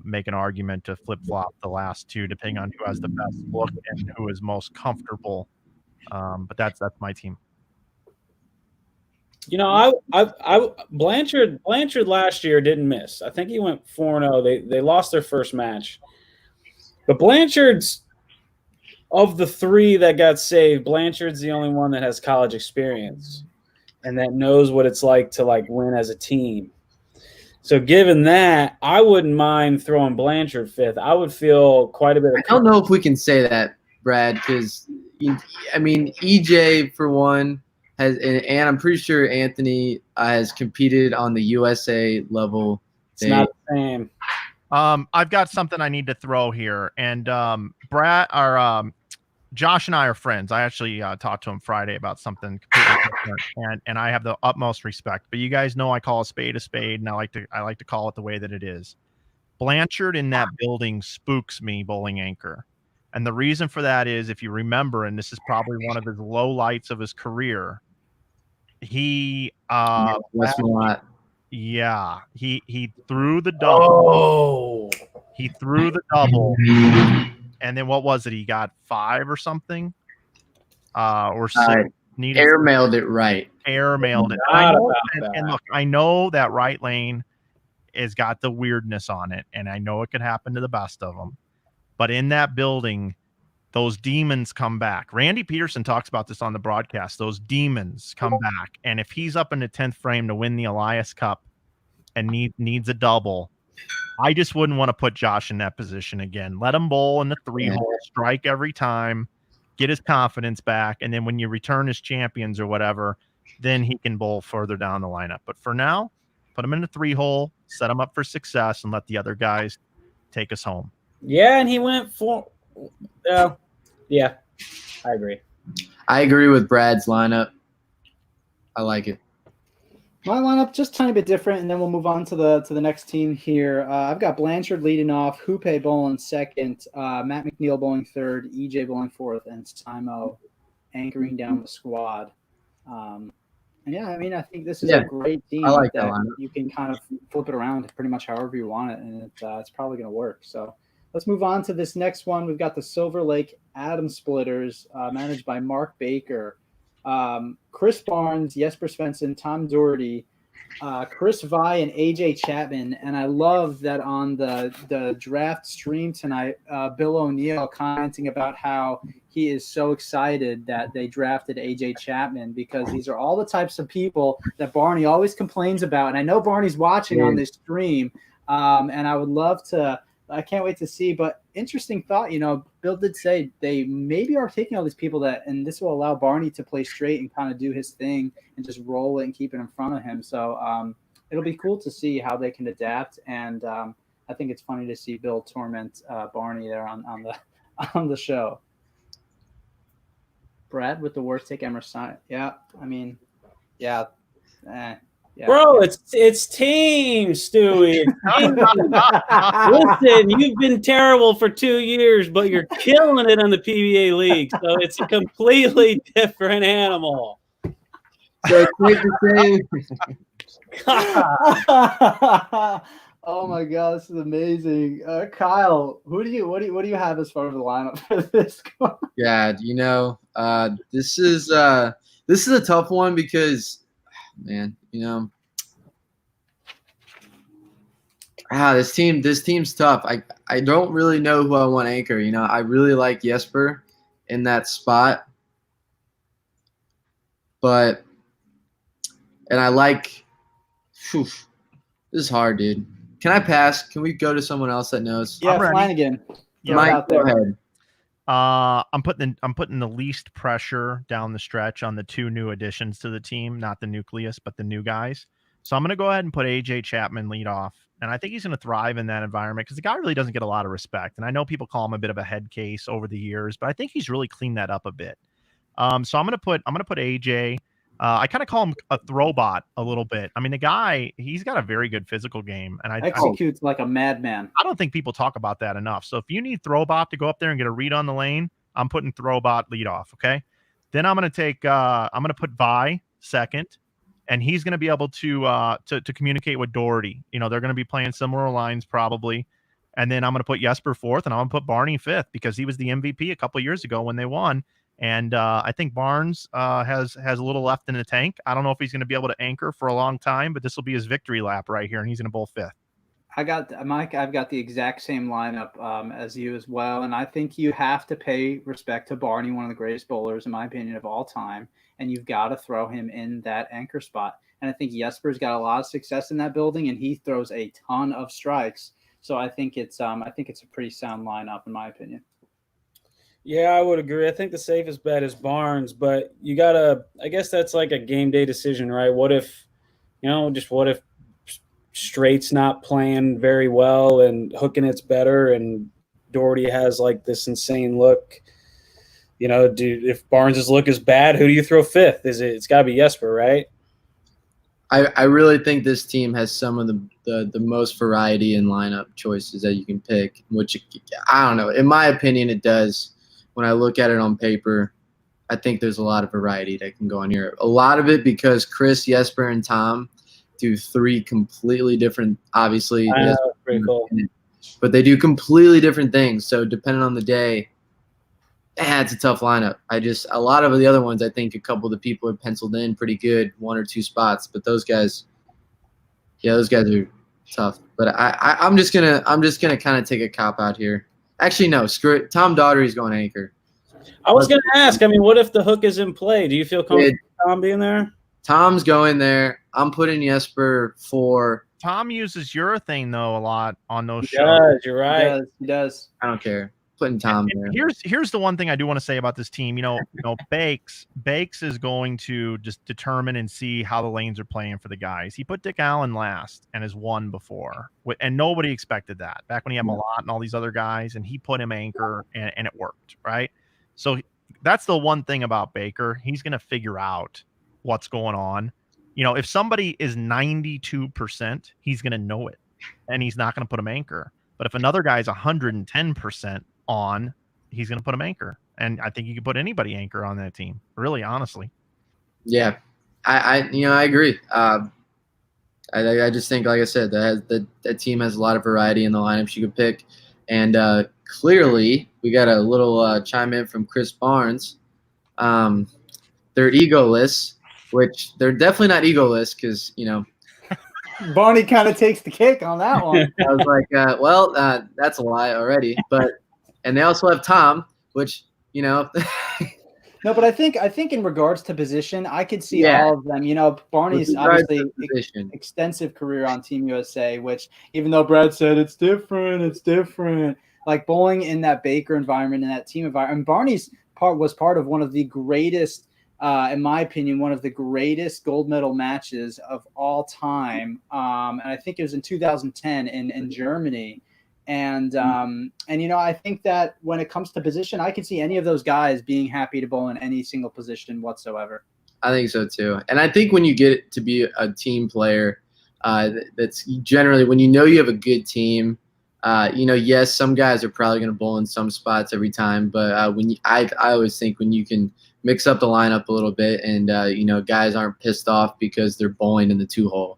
make an argument to flip flop the last two, depending on who has the best look and who is most comfortable. But that's my team. You know, I Blanchard last year didn't miss. I think he went 4-0. They lost their first match. But Blanchard's, of the three that got saved, Blanchard's the only one that has college experience and that knows what it's like to like win as a team. So given that, I wouldn't mind throwing Blanchard fifth. I would feel quite a bit of I don't know if we can say that, Brad, because I mean EJ for one has, and I'm pretty sure Anthony has competed on the USA level. It's not the same. I've got something I need to throw here, and Brad or Josh and I are friends. I actually talked to him Friday about something completely different, and I have the utmost respect. But you guys know I call a spade, and I like to call it the way that it is. Blanchard in that building spooks me, Bowling Anchor, and the reason for that is, if you remember, and this is probably one of his low lights of his career, he he threw the double. Oh. He threw the double. And then what was it? He got 5 or something? Or 6. Airmailed it right. Airmailed it. And look, I know that right lane has got the weirdness on it, and I know it could happen to the best of them. But in that building, those demons come back. Randy Peterson talks about this on the broadcast. Those demons come back. And if he's up in the 10th frame to win the Elias Cup and needs a double, I just wouldn't want to put Josh in that position again. Let him bowl in the 3-hole, strike every time, get his confidence back, and then when you return as champions or whatever, then he can bowl further down the lineup. But for now, put him in the 3-hole, set him up for success, and let the other guys take us home. Yeah, and he went for yeah, I agree. I agree with Brad's lineup. I like it. My lineup just a tiny bit different, and then we'll move on to the next team here. I've got Blanchard leading off, Hoope bowling second, Matt McNeil bowling third, EJ bowling fourth, and Simo anchoring down the squad. And yeah, I mean, I think this is a great team. I like that lineup. You can kind of flip it around pretty much however you want it, and it's probably going to work. So let's move on to this next one. We've got the Silver Lake Atom Splitters, managed by Mark Baker. Chris Barnes, Jesper Svensson, Tom Doherty, Chris Vi, and AJ Chapman. And I love that on the draft stream tonight, Bill O'Neill commenting about how he is so excited that they drafted AJ Chapman, because these are all the types of people that Barney always complains about. And I know Barney's watching on this stream, and I would love to – I can't wait to see. But interesting thought, Bill did say they maybe are taking all these people and this will allow Barney to play straight and kind of do his thing and just roll it and keep it in front of him. So it'll be cool to see how they can adapt. And I think it's funny to see Bill torment Barney there on the show. Brad with the worst take Emerson. Yeah, I mean, yeah. Yeah. Bro, it's team, Stewie. Listen, you've been terrible for 2 years, but you're killing it on the PBA League, so it's a completely different animal. So it's oh my God, this is amazing. Kyle, what do you have as far as the lineup for this one? Yeah, this is a tough one because, man, this team's tough. I don't really know who I want to anchor. I really like Jesper in that spot, and I like. This is hard, dude. Can I pass? Can we go to someone else that knows? Yeah, Flanagan. Yeah, Mike, go ahead. I'm putting the least pressure down the stretch on the 2 new additions to the team, not the nucleus, but the new guys. So I'm going to go ahead and put AJ Chapman lead off. And I think he's going to thrive in that environment because the guy really doesn't get a lot of respect. And I know people call him a bit of a head case over the years, but I think he's really cleaned that up a bit. So I'm going to put AJ. I kind of call him a throwbot a little bit. I mean, the guy, he's got a very good physical game, and I executes like a madman. I don't think people talk about that enough. So if you need throwbot to go up there and get a read on the lane, I'm putting throwbot lead off. Okay. Then I'm going to put Vi second, and he's going to be able to communicate with Doherty. They're going to be playing similar lines probably. And then I'm going to put Jesper fourth, and I'm going to put Barney fifth because he was the MVP a couple of years ago when they won. And I think Barnes has a little left in the tank. I don't know if he's going to be able to anchor for a long time, but this will be his victory lap right here, and he's going to bowl fifth. Mike, I've got the exact same lineup as you as well. And I think you have to pay respect to Barney, one of the greatest bowlers, in my opinion, of all time. And you've got to throw him in that anchor spot. And I think Jesper's got a lot of success in that building, and he throws a ton of strikes. So I think it's a pretty sound lineup, in my opinion. Yeah, I would agree. I think the safest bet is Barnes, but you gotta. I guess that's like a game day decision, right? What if Straight's not playing very well and hooking it's better, and Doherty has like this insane look? If Barnes' look is bad, who do you throw fifth? It's got to be Jesper, right? I really think this team has some of the most variety in lineup choices that you can pick, which I don't know. In my opinion, it does. When I look at it on paper, I think there's a lot of variety that can go on here. A lot of it because Chris, Jesper, and Tom do three completely different, obviously. Pretty cool. But they do completely different things. So depending on the day, it's a tough lineup. A lot of the other ones, I think a couple of the people are penciled in pretty good, one or two spots. But those guys are tough. But I'm just gonna kind of take a cop out here. Actually, no, screw it. Tom Daugherty's going anchor. I was gonna ask. I mean, what if the hook is in play? Do you feel comfortable with Tom being there? Tom's going there. I'm putting Jesper for. Tom uses urethane though a lot on those shows. Yeah, you're right. He does. I don't care. Putting Tom there. Here's the one thing I do want to say about this team. Bakes is going to just determine and see how the lanes are playing for the guys. He put Dick Allen last and has won before, and nobody expected that back when he had Malott and all these other guys, and he put him anchor and it worked, right? So that's the one thing about Baker. He's going to figure out what's going on. If somebody is 92%, he's going to know it, and he's not going to put him anchor. But if another guy's 110% on, he's going to put him anchor. And I think you can put anybody anchor on that team, really, honestly. Yeah, I agree. I just think, like I said, that team has a lot of variety in the lineups you could pick. And clearly, we got a little chime in from Chris Barnes. They're egoless, which they're definitely not egoless because, Barney kind of takes the cake on that one. I was like, that's a lie already. And they also have Tom, which, No, but I think in regards to position, I could see all of them. Barney's obviously extensive career on Team USA, which even though Brad said it's different. Like bowling in that Baker environment, in that team environment. And Barney's was part of one of the greatest, in my opinion, one of the greatest gold medal matches of all time. And I think it was in 2010 in Germany. And I think that when it comes to position, I can see any of those guys being happy to bowl in any single position whatsoever. I think so too. And I think when you get to be a team player, that's generally when you have a good team. Yes, some guys are probably going to bowl in some spots every time, but I always think when you can mix up the lineup a little bit and guys aren't pissed off because they're bowling in the 2-hole.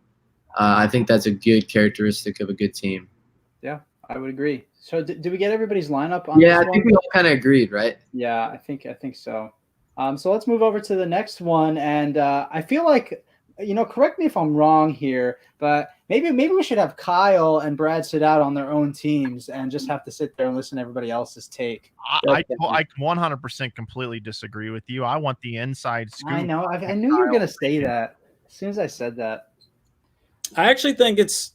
I think that's a good characteristic of a good team. Yeah, I would agree. So did we get everybody's lineup on? Yeah, this I think we all kind of agreed, right? Yeah, I think so. So let's move over to the next one, and I feel like, correct me if I'm wrong here, but maybe we should have Kyle and Brad sit out on their own teams and just have to sit there and listen to everybody else's take. I 100% completely disagree with you. I want the inside scoop. I know. I knew you were going to say that as soon as I said that. I actually think it's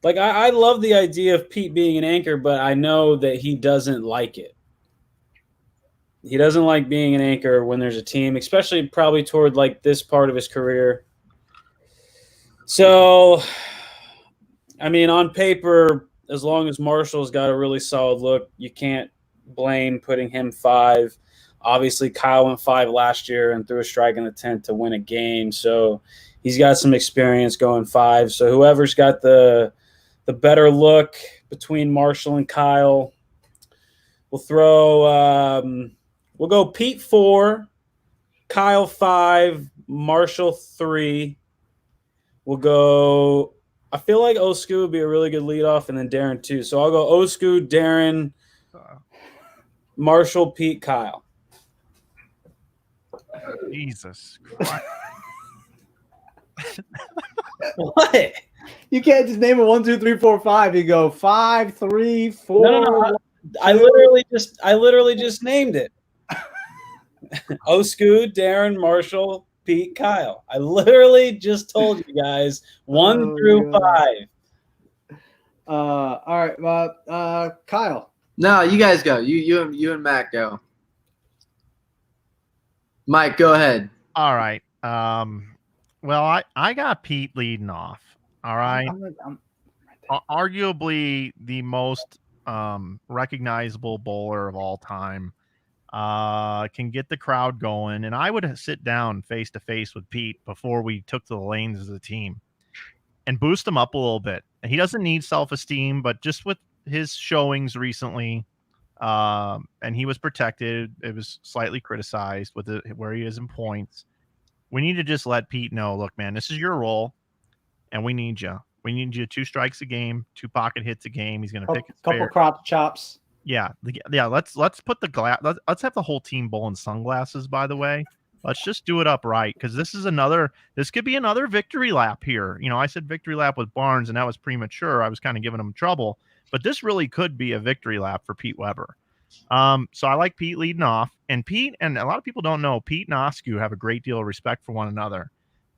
like I love the idea of Pete being an anchor, but I know that he doesn't like it. He doesn't like being an anchor when there's a team, especially probably toward like this part of his career. So, I mean, on paper, as long as Marshall's got a really solid look, you can't blame putting him 5. Obviously, Kyle went 5 last year and threw a strike in the 10th to win a game. So he's got some experience going 5. So whoever's got the better look between Marshall and Kyle, we'll throw We'll go Pete 4, Kyle 5, Marshall 3. We'll go. I feel like Osku would be a really good leadoff, and then Darren 2. So I'll go Osku, Darren, Marshall, Pete, Kyle. Jesus Christ. What? You can't just name it 1, 2, 3, 4, 5. You go 5, 3, 4. No. I literally just named it. Osku, Darren, Marshall, Pete, Kyle. I literally just told you guys 1 through 5. All right, Kyle. No, you guys go. You and Matt go. Mike, go ahead. All right. Well, I got Pete leading off. All right. Arguably the most recognizable bowler of all time. Can get the crowd going, and I would sit down face to face with Pete before we took to the lanes as a team and boost him up a little bit. And he doesn't need self-esteem, but just with his showings recently, and he was protected. It was slightly criticized with where he is in points. We need to just let Pete know, look, man, this is your role, and we need you. We need you 2 strikes a game, 2 pocket hits a game. He's going to pick his couple crop chops. Yeah. Let's put the glass. Let's have the whole team bowl in sunglasses. By the way, let's just do it up right, because this could be another victory lap here. You know, I said victory lap with Barnes, and that was premature. I was kind of giving him trouble, but this really could be a victory lap for Pete Weber. So I like Pete leading off, and Pete, and a lot of people don't know, Pete and Osku have a great deal of respect for one another,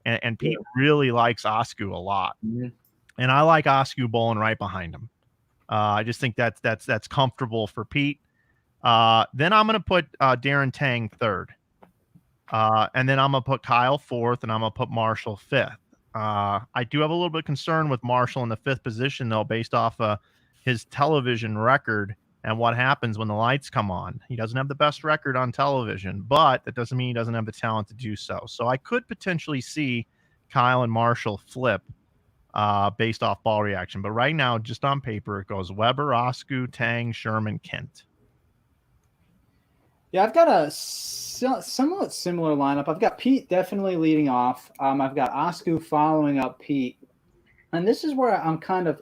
and Pete really likes Osku a lot, and I like Osku bowling right behind him. I just think that's comfortable for Pete. Then I'm going to put Darren Tang 3rd. And then I'm going to put Kyle 4th, and I'm going to put Marshall 5th. I do have a little bit of concern with Marshall in the 5th position, though, based off his television record and what happens when the lights come on. He doesn't have the best record on television, but that doesn't mean he doesn't have the talent to do so. So I could potentially see Kyle and Marshall flip based off ball reaction. But right now, just on paper, it goes Weber, Osku, Tang, Sherman, Kent. Yeah, I've got a somewhat similar lineup. I've got Pete definitely leading off. I've got Osku following up Pete, and this is where I'm kind of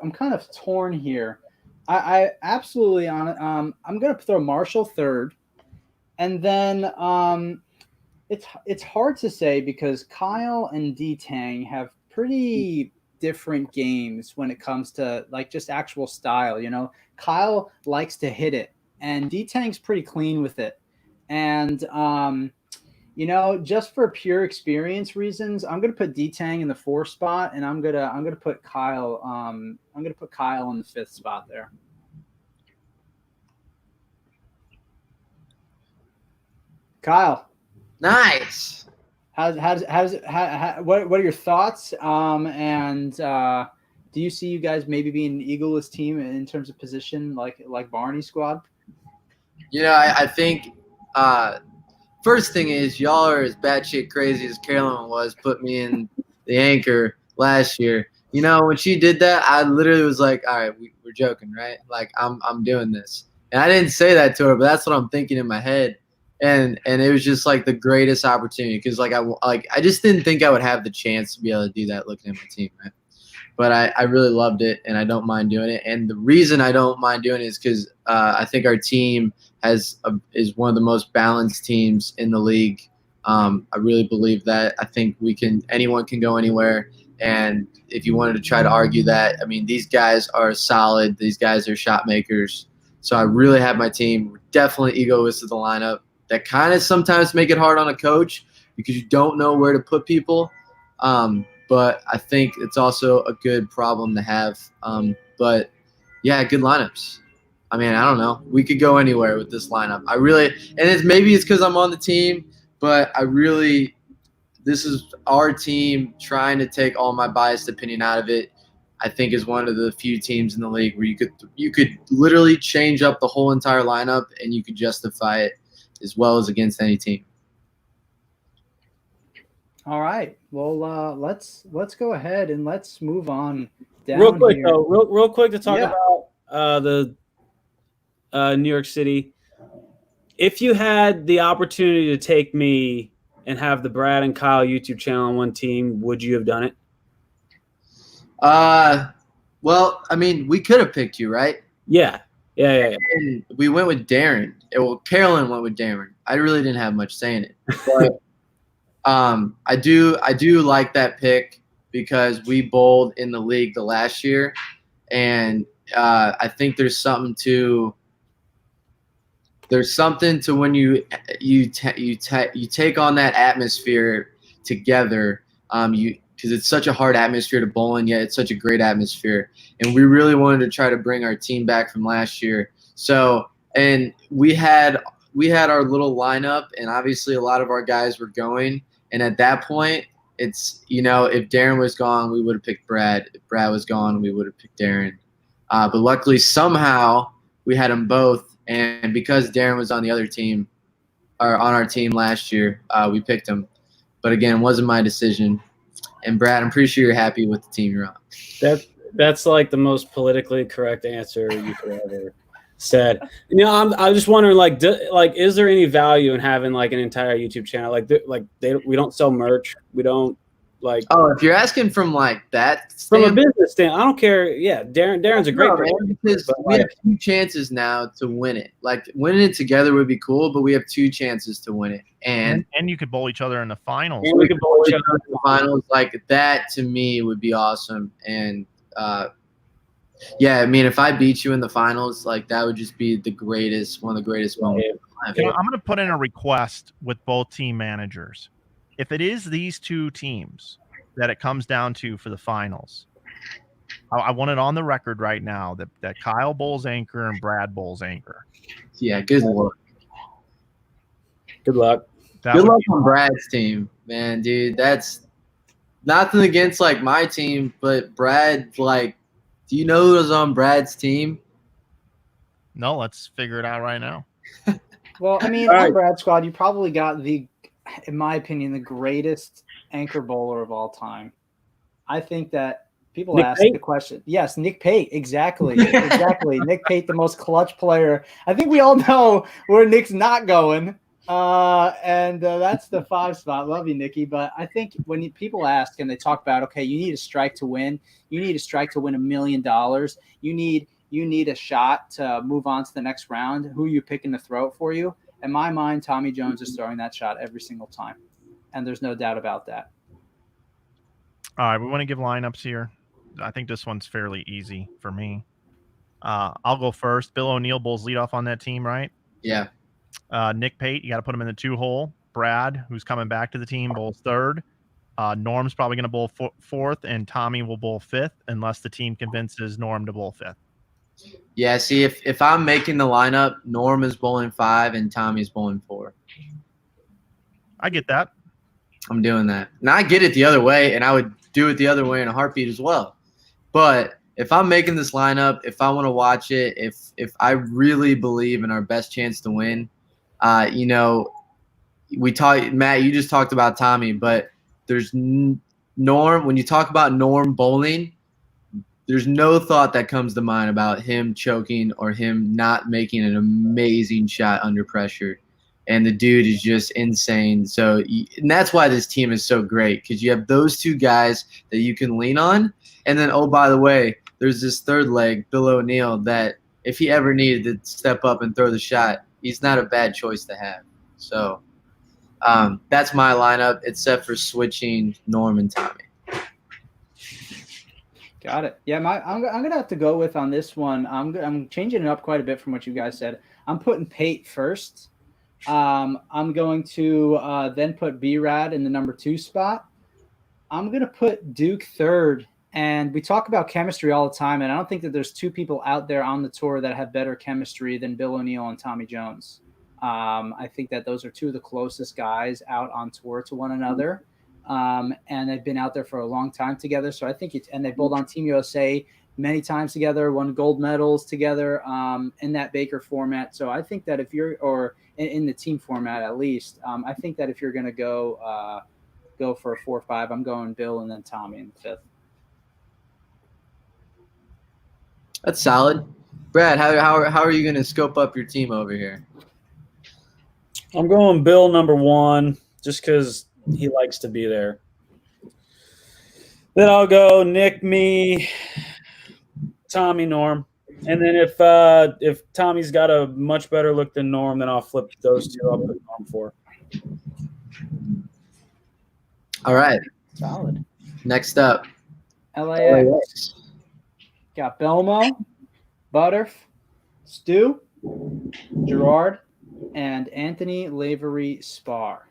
torn here. I absolutely I'm going to throw Marshall 3rd, and then it's hard to say because Kyle and D-Tang have pretty different games when it comes to like just actual style. You know, Kyle likes to hit it, and D-Tang's pretty clean with it. And you know, just for pure experience reasons, I'm gonna put D-Tang in the 4th spot, and I'm gonna put Kyle. I'm gonna put Kyle in the 5th spot there. Kyle, Nice. what are your thoughts? And do you see you guys maybe being an Eagle-less team in terms of position, like Barney's squad? You know, I think first thing is y'all are as batshit crazy as Carolyn was, put me in the anchor last year. You know, when she did that, I literally was like, all right, we're joking, right? Like I'm doing this. And I didn't say that to her, but that's what I'm thinking in my head. And it was just like the greatest opportunity because I just didn't think I would have the chance to be able to do that looking at my team, right? But I really loved it, and I don't mind doing it. And the reason I don't mind doing it is because I think our team is one of the most balanced teams in the league. I really believe that. I think anyone can go anywhere. And if you wanted to try to argue that, I mean, these guys are solid. These guys are shot makers. So I really have my team. We're definitely egoists of the lineup. That kind of sometimes make it hard on a coach because you don't know where to put people. But I think it's also a good problem to have. But, yeah, good lineups. I mean, I don't know. We could go anywhere with this lineup. Maybe it's because I'm on the team, but this is our team trying to take all my biased opinion out of it. I think is one of the few teams in the league where you could literally change up the whole entire lineup and you could justify it as well as against any team. All right. Well, let's go ahead and let's move on down real quick here. though, real quick to talk about the New York City. if you had the opportunity to take me and have the Brad and Kyle YouTube channel on one team, would you have done it? Well, I mean, we could have picked you, right? Yeah. And we went with Darren. Well, Carolyn went with Darren. I really didn't have much say in it, but I do like that pick because we bowled in the league the last year, and I think there's something to when you take on that atmosphere together. Because it's such a hard atmosphere to bowl in, yet it's such a great atmosphere. And we really wanted to try to bring our team back from last year. So, and we had our little lineup, and obviously a lot of our guys were going. And at that point, it's, if Darren was gone, we would have picked Brad. If Brad was gone, we would have picked Darren. But luckily, somehow, we had them both. And because Darren was on the other team, or on our team last year, we picked him. But again, it wasn't my decision. And Brad, I'm pretty sure you're happy with the team you're on. That's like the most politically correct answer you could ever said. I'm just wondering, is there any value in having like an entire YouTube channel? We don't sell merch. We don't Oh, if you're asking from like that from a business standpoint, I don't care. Yeah, Darren's a great man, because we have 2 chances now to win it. Like winning it together would be cool, but we have 2 chances to win it. And you could bowl each other in the finals. And we could bowl each other in the finals. Like that to me would be awesome. And yeah, I mean, if I beat you in the finals, like that would just be one of the greatest moments. I'm going to put in a request with both team managers. If it is these 2 teams that it comes down to for the finals, I want it on the record right now that Kyle bowls anchor and Brad bowls anchor. Yeah, good luck. Good luck. Good luck on Brad's team, man, dude. That's nothing against like my team, but Brad, like, do you know who was on Brad's team? No, let's figure it out right now. Well, I mean, on Brad's squad, you probably got in my opinion, the greatest anchor bowler of all time. I think that people ask the question. Yes, Nick Pate. Exactly. Nick Pate, the most clutch player. I think we all know where Nick's not going. And that's the 5 spot. Love you, Nikki. But I think when people ask and they talk about, okay, you need a strike to win. You need a strike to win $1 million. You need a shot to move on to the next round. Who are you picking to throw it for you? In my mind, Tommy Jones is throwing that shot every single time, and there's no doubt about that. All right, we want to give lineups here. I think this one's fairly easy for me. I'll go first. Bill O'Neill bowls leadoff on that team, right? Yeah. Nick Pate, you got to put him in the 2-hole. Brad, who's coming back to the team, bowls 3rd. Norm's probably going to bowl 4th, and Tommy will bowl 5th unless the team convinces Norm to bowl 5th. Yeah, see, if I'm making the lineup, Norm is bowling 5 and Tommy's bowling 4. I get that. I'm doing that. Now I get it the other way, and I would do it the other way in a heartbeat as well. But if I'm making this lineup, if I want to watch it, if I really believe in our best chance to win, Matt, you just talked about Tommy, but there's Norm. When you talk about Norm bowling, there's no thought that comes to mind about him choking or him not making an amazing shot under pressure. And the dude is just insane. So, and that's why this team is so great, because you have those 2 guys that you can lean on. And then, oh, by the way, there's this 3rd leg, Bill O'Neill, that if he ever needed to step up and throw the shot, he's not a bad choice to have. So that's my lineup, except for switching Norm and Tommy. Got it. Yeah, I'm gonna have to go with on this one. I'm changing it up quite a bit from what you guys said. I'm putting Pate first. I'm going to then put B-Rad in the number 2 spot. I'm gonna put Duke 3rd. And we talk about chemistry all the time, and I don't think that there's 2 people out there on the tour that have better chemistry than Bill O'Neill and Tommy Jones. I think that those are 2 of the closest guys out on tour to one another. And they've been out there for a long time together. So I think and they bowled on Team USA many times together, won gold medals together in that Baker format. So I think that if you're, or in the team format at least, I think that if you're going to go for a 4-5, I'm going Bill and then Tommy in the 5th. That's solid. Brad, how are you going to scope up your team over here? I'm going Bill number 1 just because he likes to be there. Then I'll go Nick, me, Tommy, Norm. And then if Tommy's got a much better look than Norm, then I'll flip those two. I'll put Norm 4. All right. Solid. Next up. LAX. Got Belmo, Butterf, Stu, Gerard, and Anthony Lavery Spar.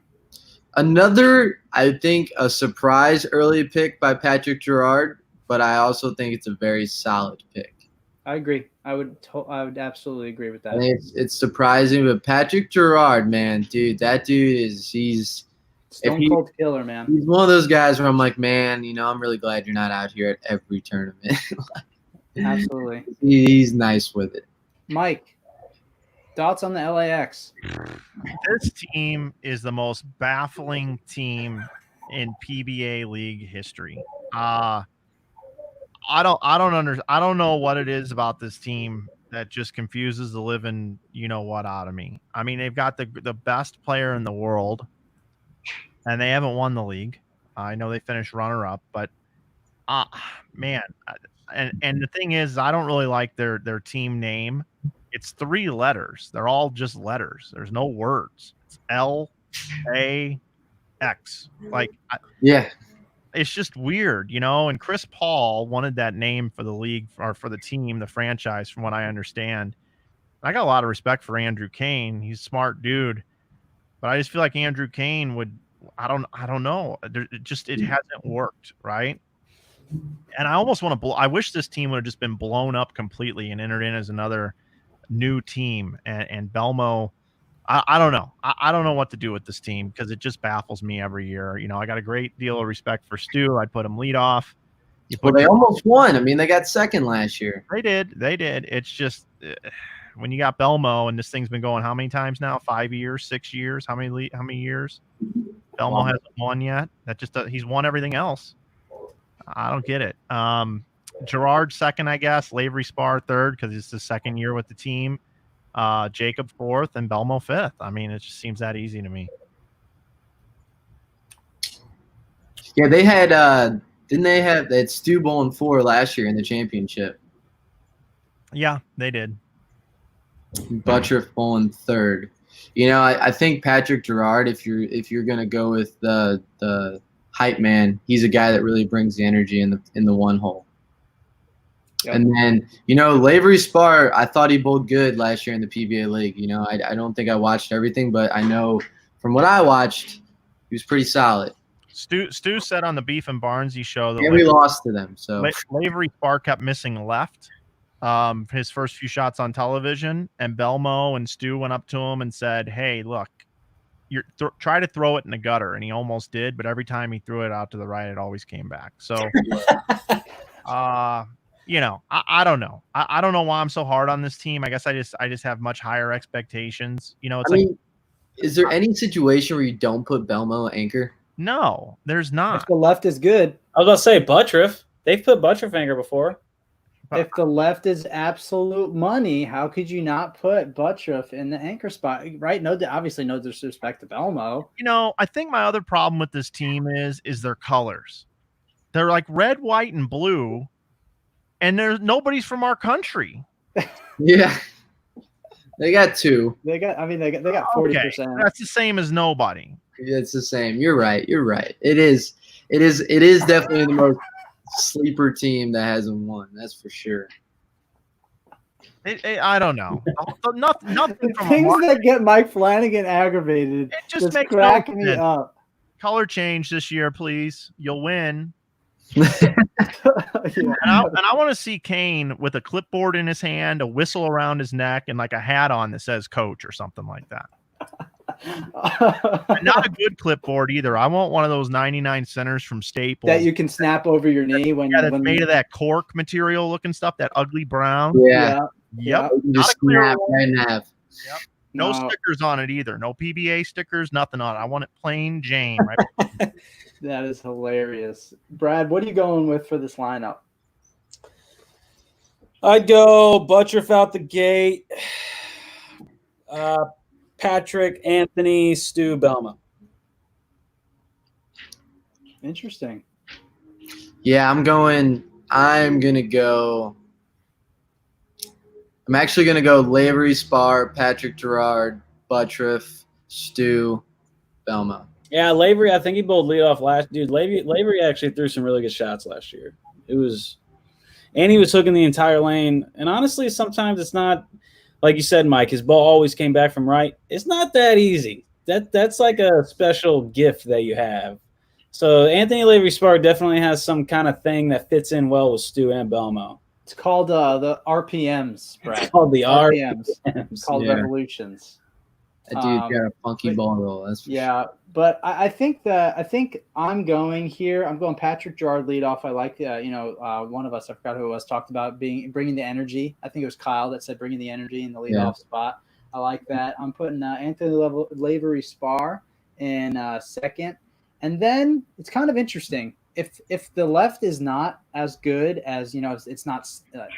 Another, I think, a surprise early pick by Patrick Gerard, but I also think it's a very solid pick. I agree. I would absolutely agree with that. I mean, it's surprising, but Patrick Gerard, man, dude, that dude he's Stone Cold Killer, man. He's one of those guys where I'm like, man, I'm really glad you're not out here at every tournament. Absolutely. He's nice with it. Mike, thoughts on the LAX? This team is the most baffling team in PBA League history. I don't know what it is about this team that just confuses the living what out of me. I mean, they've got the best player in the world, and they haven't won the league. I know they finished runner-up, but man, and the thing is, I don't really like their team name. It's 3 letters. They're all just letters. There's no words. It's LAX. Yeah. It's just weird, and Chris Paul wanted that name for the league or for the team, the franchise, from what I understand. I got a lot of respect for Andrew Kane. He's a smart dude, but I just feel like Andrew Kane would, I don't know. It hasn't worked, right? And I almost want to I wish this team would have just been blown up completely and entered in as another new team. And Belmo, I don't know. I don't know what to do with this team because it just baffles me every year. I got a great deal of respect for Stu. I'd put him lead off. Well, they almost won. I mean, they got second last year. They did. It's just when you got Belmo and this thing's been going how many times now? 5 years, 6 years? How many years? Belmo hasn't won yet. That just he's won everything else. I don't get it. Gerard second, I guess. Lavery Spar third because it's his second year with the team. Jacob fourth and Belmo fifth. I mean, it just seems that easy to me. Yeah, they had they had Stu bowling 4 last year in the championship. Yeah, they did. Butcher bowling 3rd. I think Patrick Gerard, if you're gonna go with the hype man, he's a guy that really brings the energy in the one hole. Yep. And then, Lavery Spar, I thought he bowled good last year in the PBA League. I don't think I watched everything, but I know from what I watched, he was pretty solid. Stu said on the Beef and Barnesy show that we lost to them. So Lavery Spar kept missing left his first few shots on television, and Belmo and Stu went up to him and said, hey, look, try to throw it in the gutter. And he almost did, but every time he threw it out to the right, it always came back. So I don't know. I don't know why I'm so hard on this team. I guess I just have much higher expectations. Is there any situation where you don't put Belmo anchor? No, there's not. If the left is good. I was going to say Buttriff. They've put Buttriff anchor before. If the left is absolute money, how could you not put Buttriff in the anchor spot? Right? Obviously no disrespect to Belmo. I think my other problem with this team is their colors. They're like red, white, and blue. And nobody's from our country. Yeah. They got 2. They got 40%. That's the same as nobody. It's the same. You're right. It is definitely the most sleeper team that hasn't won. That's for sure. I don't know. Nothing from things that get Mike Flanagan aggravated. It just makes crack me up. Color change this year, please. You'll win. Yeah. And I want to see Kane with a clipboard in his hand, a whistle around his neck, and like a hat on that says coach or something like that. Not a good clipboard either. I want one of those 99 centers from Staples that you can snap over your knee when that's made of that cork material looking stuff, that ugly brown. Yeah. Yep. Just snap right in half. Yep. No stickers on it either. No PBA stickers, nothing on it. I want it plain Jane. Right? That is hilarious. Brad, what are you going with for this lineup? I'd go Buttriff out the gate. Patrick, Anthony, Stu, Belma. Interesting. Yeah, I'm actually gonna go Lavery, Spar, Patrick Gerard, Buttriff, Stu, Belma. Yeah, Lavery, I think he bowled leadoff last. Dude, Lavery actually threw some really good shots last year. And he was hooking the entire lane. And honestly, sometimes it's not, like you said, Mike, his ball always came back from right. It's not that easy. That's like a special gift that you have. So Anthony Lavery Spark definitely has some kind of thing that fits in well with Stu and Belmo. It's called the RPMs, Brad. It's called the RPMs. RPMs. It's called Yeah. Revolutions. That dude's got a funky ball roll. That's for Yeah, but I think I'm going here. I'm going Patrick Gerard leadoff. I like one of us, I forgot who it was, talked about bringing the energy. I think it was Kyle that said bringing the energy in the leadoff spot. I like that. I'm putting Anthony Lavery Spar in second, and then it's kind of interesting. If the left is not as good as it's not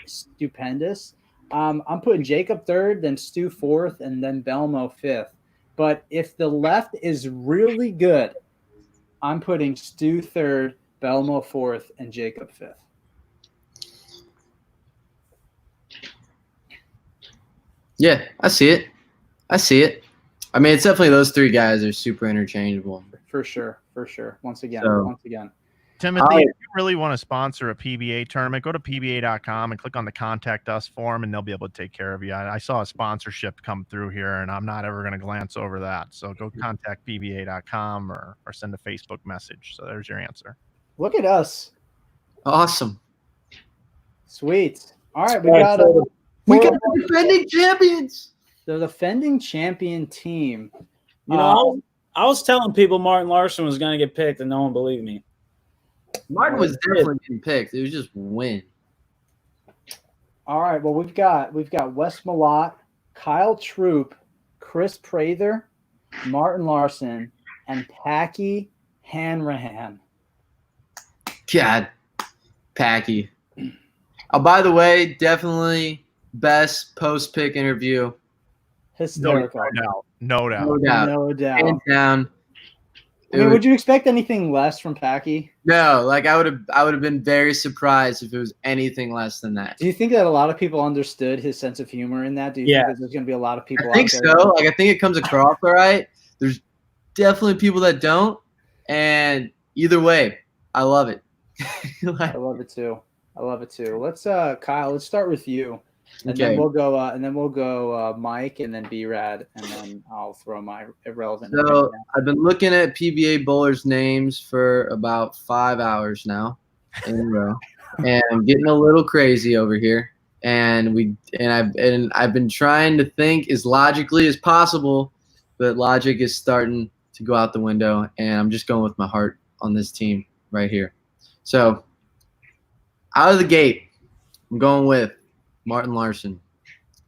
stupendous. I'm putting Jacob third, then Stu fourth, and then Belmo fifth. But if the left is really good, I'm putting Stu third, Belmo fourth, and Jacob fifth. Yeah, I see it. I mean, it's definitely those three guys are super interchangeable. For sure. Once again. Timothy, if you really want to sponsor a PBA tournament, go to PBA.com and click on the Contact Us form, and they'll be able to take care of you. I saw a sponsorship come through here, and I'm not ever going to glance over that. So go contact PBA.com or send a Facebook message. So there's your answer. Look at us. Awesome. Sweet. All right, we got the defending champions. The defending champion team. I was telling people Martin Larson was going to get picked, and no one believed me. Martin was definitely getting picked. It was just win. All right. Well, we've got Wes Malott, Kyle Troop, Chris Prather, Martin Larson, and Packy Hanrahan. God, Packy. Oh, by the way, definitely best post-pick interview. Hysterical. No doubt. No doubt. Hands down. I mean, would you expect anything less from Packy? No, like I would have been very surprised if it was anything less than that. Do you think that a lot of people understood his sense of humor in that? Do you think that there's going to be a lot of people I think out there? so. Like I think it comes across all right. There's definitely people that don't, and either way, I love it. I love it too. Let's Kyle, let's start with you. And then we'll go Mike and then B-Rad, and then I'll throw my irrelevant. So I've been looking at PBA bowlers' names for about 5 hours now in a row, and I'm getting a little crazy over here. And I've been trying to think as logically as possible, but logic is starting to go out the window, and I'm just going with my heart on this team right here. So out of the gate, I'm going with Martin Larson.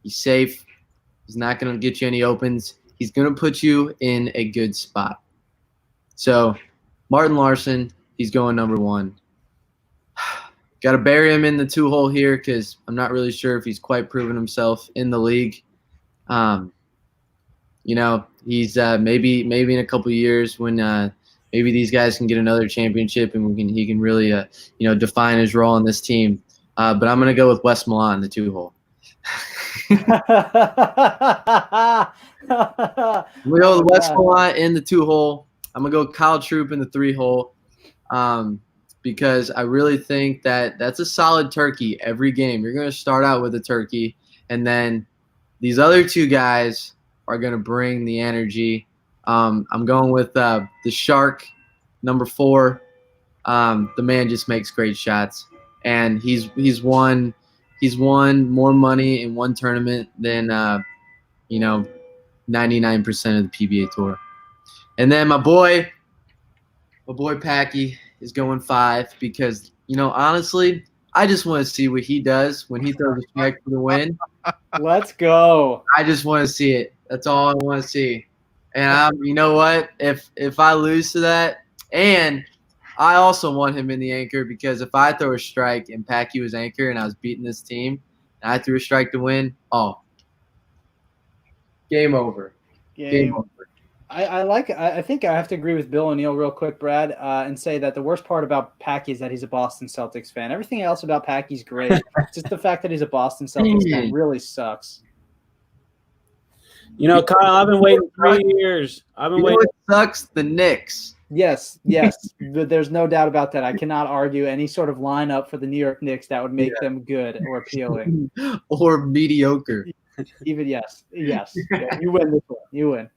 He's safe. He's not going to get you any opens. He's going to put you in a good spot. So Martin Larson, he's going number one. Got to bury him in the 2-hole here because I'm not really sure if he's quite proven himself in the league. He's maybe in a couple of years when maybe these guys can get another championship and he can really define his role on this team. But I'm going to go with Wes Malott in the 2-hole. We go with Wes Malott in the 2-hole. I'm going to go Kyle Troop in the 3-hole because I really think that's a solid turkey every game. You're going to start out with a turkey, and then these other two guys are going to bring the energy. I'm going with the Shark, number 4. The man just makes great shots. And he's won more money in one tournament than 99% of the PBA Tour. And then my boy Packy is going 5 because honestly, I just want to see what he does when he throws a strike for the win. Let's go. I just want to see it. That's all I want to see. And you know what? If I lose to that, and I also want him in the anchor because if I throw a strike and Packy was anchor and I was beating this team and I threw a strike to win, game over. game. I think I have to agree with Bill O'Neill real quick, Brad, and say that the worst part about Packy is that he's a Boston Celtics fan. Everything else about Packy's great. Just the fact that he's a Boston Celtics fan really sucks. You know, Kyle, I've been waiting 3 years. I've been waiting. What sucks? The Knicks. Yes. There's no doubt about that. I cannot argue any sort of lineup for the New York Knicks that would make them good or appealing. Or mediocre. Even yes. Yeah, you win this one. You win.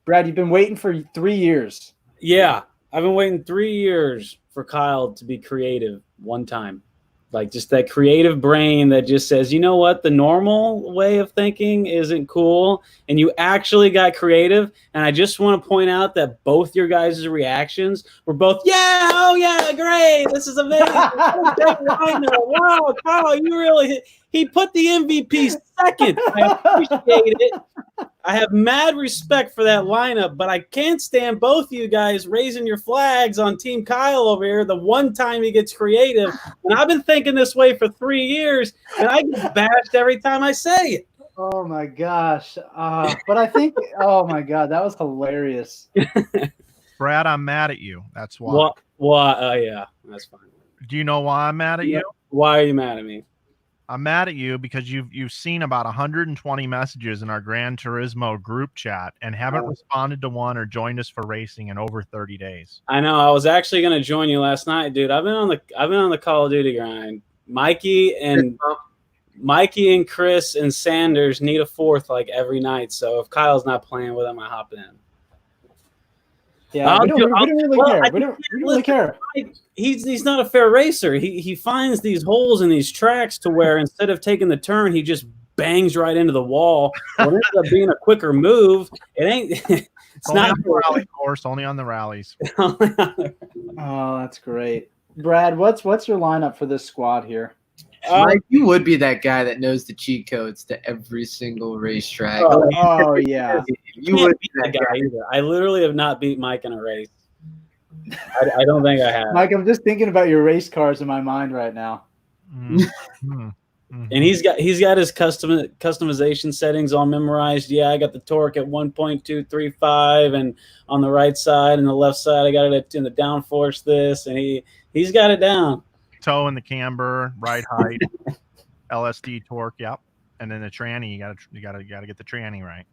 Brad, you've been waiting for 3 years. Yeah, I've been waiting 3 years for Kyle to be creative one time. Like just that creative brain that just says, you know what, the normal way of thinking isn't cool. And you actually got creative. And I just want to point out that both your guys' reactions were both, yeah, oh yeah, great. This is amazing. Wow, Kyle, you really he put the MVP second. I appreciate it. I have mad respect for that lineup, but I can't stand both of you guys raising your flags on Team Kyle over here the one time he gets creative. And I've been thinking this way for 3 years, and I get bashed every time I say it. Oh, my gosh. But I think, oh, my God, that was hilarious. Brad, I'm mad at you. That's why. Yeah, that's fine. Do you know why I'm mad at you? Why are you mad at me? I'm mad at you because you've seen about 120 messages in our Gran Turismo group chat and haven't responded to one or joined us for racing in over 30 days. I know. I was actually going to join you last night, dude. I've been on the Call of Duty grind. Mikey and Chris and Sanders need a fourth like every night. So if Kyle's not playing with them, I hop in. Yeah, we don't really care. He's not a fair racer. He finds these holes in these tracks to where instead of taking the turn, he just bangs right into the wall. It ends up being a quicker move. It ain't. It's only not on the rally course. Only on the rallies. Oh, that's great, Brad. What's your lineup for this squad here? Mike, you would be that guy that knows the cheat codes to every single racetrack. Oh yeah. You would be that guy either. I literally have not beat Mike in a race. I don't think I have. Mike, I'm just thinking about your race cars in my mind right now. And he's got his customization settings all memorized. Yeah, I got the torque at 1.235, and on the right side and the left side, I got it in the downforce this, and he's got it down. Toe in the camber, right height, LSD torque, yep. And then the tranny, you gotta get the tranny right.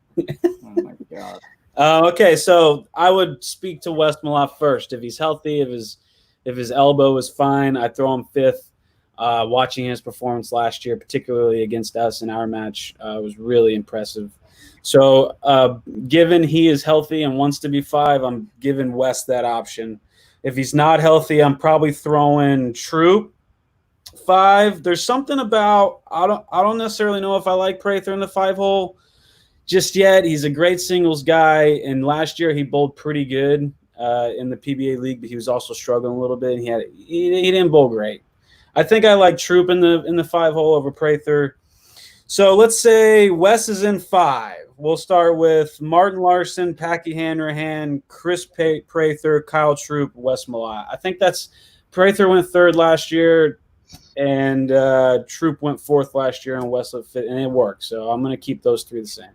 Oh my god. Okay, so I would speak to Wes Malott first. If he's healthy, if his elbow is fine, I'd throw him fifth. Watching his performance last year, particularly against us in our match, was really impressive. So given he is healthy and wants to be 5, I'm giving Wes that option. If he's not healthy, I'm probably throwing Troop 5. There's something about I don't necessarily know if I like Prather in the 5-hole just yet. He's a great singles guy, and last year he bowled pretty good in the PBA League, but he was also struggling a little bit. And he didn't bowl great. I think I like Troop in the 5-hole over Prather. So let's say Wes is in 5. We'll start with Martin Larson, Packy Hanrahan, Chris Prather, Kyle Troop, Wes Malott. I think that's Prather went 3rd last year, and Troop went 4th last year, and Wes went 5th, and it worked. So I'm going to keep those 3 the same.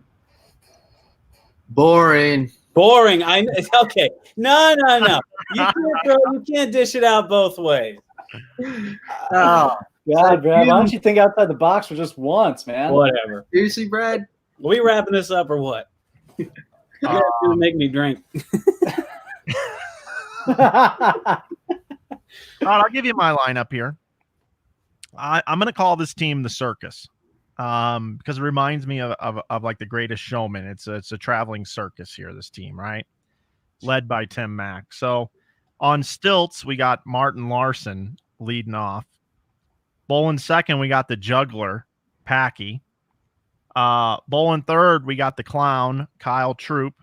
Boring. Okay. No. You can't dish it out both ways. Oh God, Brad! Why don't you think outside the box for just once, man? Whatever. Seriously, Brad? Are we wrapping this up or what? You guys gonna make me drink. All right, I'll give you my lineup here. I'm going to call this team the Circus because it reminds me of like the Greatest Showman. It's a traveling circus here, this team, right? Led by Tim Mack. So on stilts, we got Martin Larson leading off. Bowling second, we got the juggler, Packy. Bowling third, we got the clown, Kyle Troop.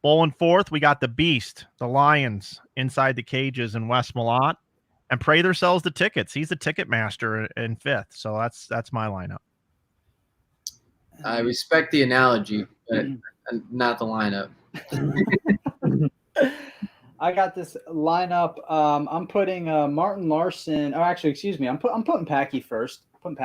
Bowling fourth, we got the beast, the Lions, inside the cages, and Wes Malott. And Prather sells the tickets. He's the ticket master in 5th. So that's my lineup. I respect the analogy, but not the lineup. I got this lineup. I'm putting Martin Larson. Oh, actually, excuse me. I'm putting Packy first. Let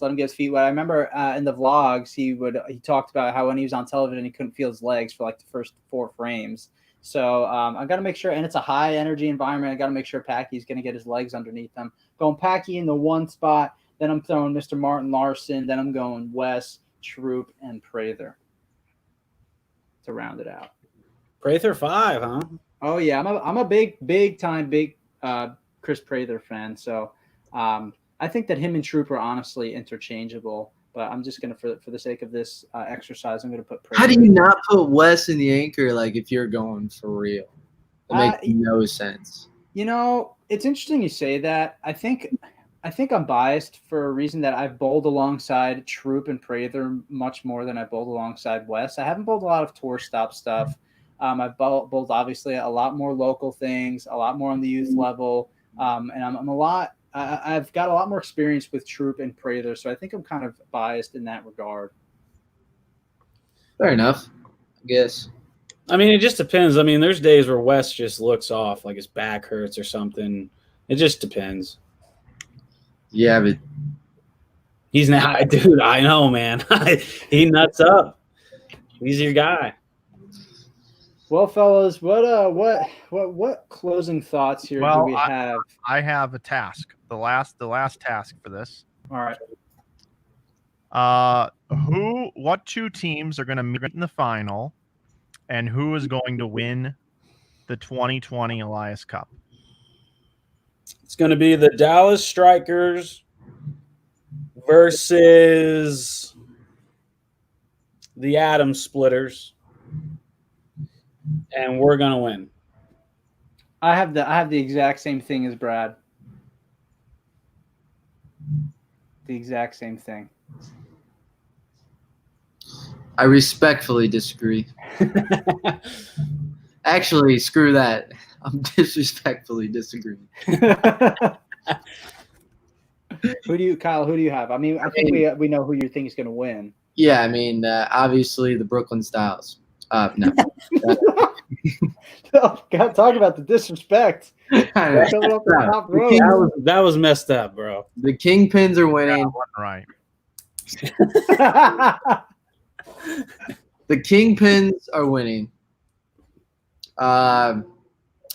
him get his feet wet. I remember in the vlogs he talked about how when he was on television he couldn't feel his legs for like the first 4 frames. So I got to make sure, and it's a high energy environment. I got to make sure Packy's going to get his legs underneath him. Going Packy in the 1 spot. Then I'm throwing Mr. Martin Larson. Then I'm going Wes, Troop, and Prather to round it out. Prather 5, huh? Oh yeah, I'm a big time Chris Prather fan. So I think that him and Troop are honestly interchangeable. But I'm just gonna, for the sake of this exercise, I'm gonna put Prather. How do you not put Wes in the anchor? Like if you're going for real, it makes no sense. You know, it's interesting you say that. I think I'm biased for a reason that I've bowled alongside Troop and Prather much more than I bowled alongside Wes. I haven't bowled a lot of tour stop stuff. I've bowled obviously a lot more local things, a lot more on the youth level, and I've got a lot more experience with Troop and Prather, so I think I'm kind of biased in that regard. Fair enough, I guess. I mean, it just depends. I mean, there's days where Wes just looks off, like his back hurts or something. It just depends. Yeah, but he's not, dude. I know, man. He nuts up. He's your guy. Well, fellas, what closing thoughts here do we have? I have a task. The last task for this. All right. What 2 teams are going to meet in the final, and who is going to win the 2020 Elias Cup? It's going to be the Dallas Strikers versus the Atom Splitters. And we're gonna win. I have the exact same thing as Brad. The exact same thing. I respectfully disagree. Actually, screw that. I'm disrespectfully disagreeing. Kyle? Who do you have? I think we know who you think is going to win. Yeah, I mean, obviously the Brooklyn Styles. No. God, talk about the disrespect. That was messed up, bro. The Kingpins are winning. Right. The Kingpins are winning. And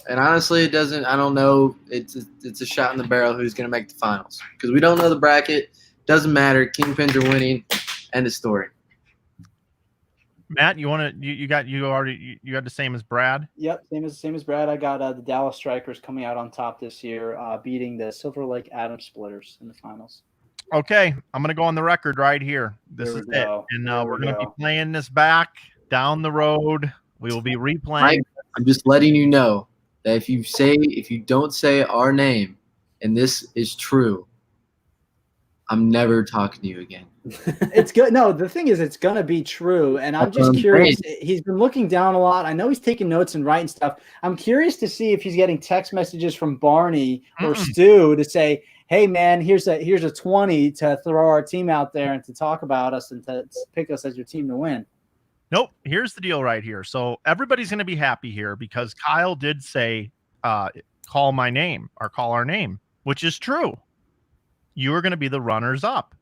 honestly, it doesn't. I don't know. It's a shot in the barrel who's going to make the finals because we don't know the bracket. Doesn't matter. Kingpins are winning. End of story. Matt, you got the same as Brad? Yep, same as Brad. I got the Dallas Strikers coming out on top this year, beating the Silver Lake Atom Splitters in the finals. Okay, I'm going to go on the record right here. This is it. And we're going to be playing this back down the road. We will be replaying. I'm just letting you know that if you don't say our name, and this is true, I'm never talking to you again. It's good. No, the thing is, it's gonna be true, and I'm just curious. He's been looking down a lot. I know he's taking notes and writing stuff. I'm curious to see if he's getting text messages from Barney or Stu to say, "Hey, man, here's a 20 to throw our team out there and to talk about us and to pick us as your team to win." Nope. Here's the deal right here. So everybody's going to be happy here because Kyle did say, "Call my name" or "call our name," which is true. You are going to be the runners up.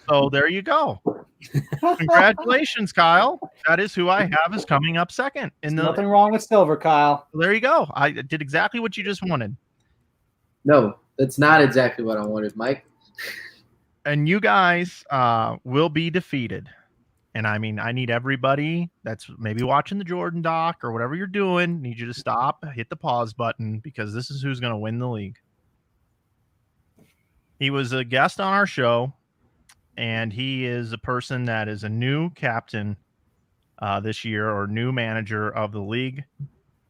So there you go. Congratulations, Kyle. That is who I have as coming up second. Nothing wrong with silver, Kyle. There you go. I did exactly what you just wanted. No, that's not exactly what I wanted, Mike. And you guys will be defeated. And I mean, I need everybody that's maybe watching the Jordan doc or whatever you're doing, need you to stop, hit the pause button, because this is who's going to win the league. He was a guest on our show. And he is a person that is a new captain this year or new manager of the league.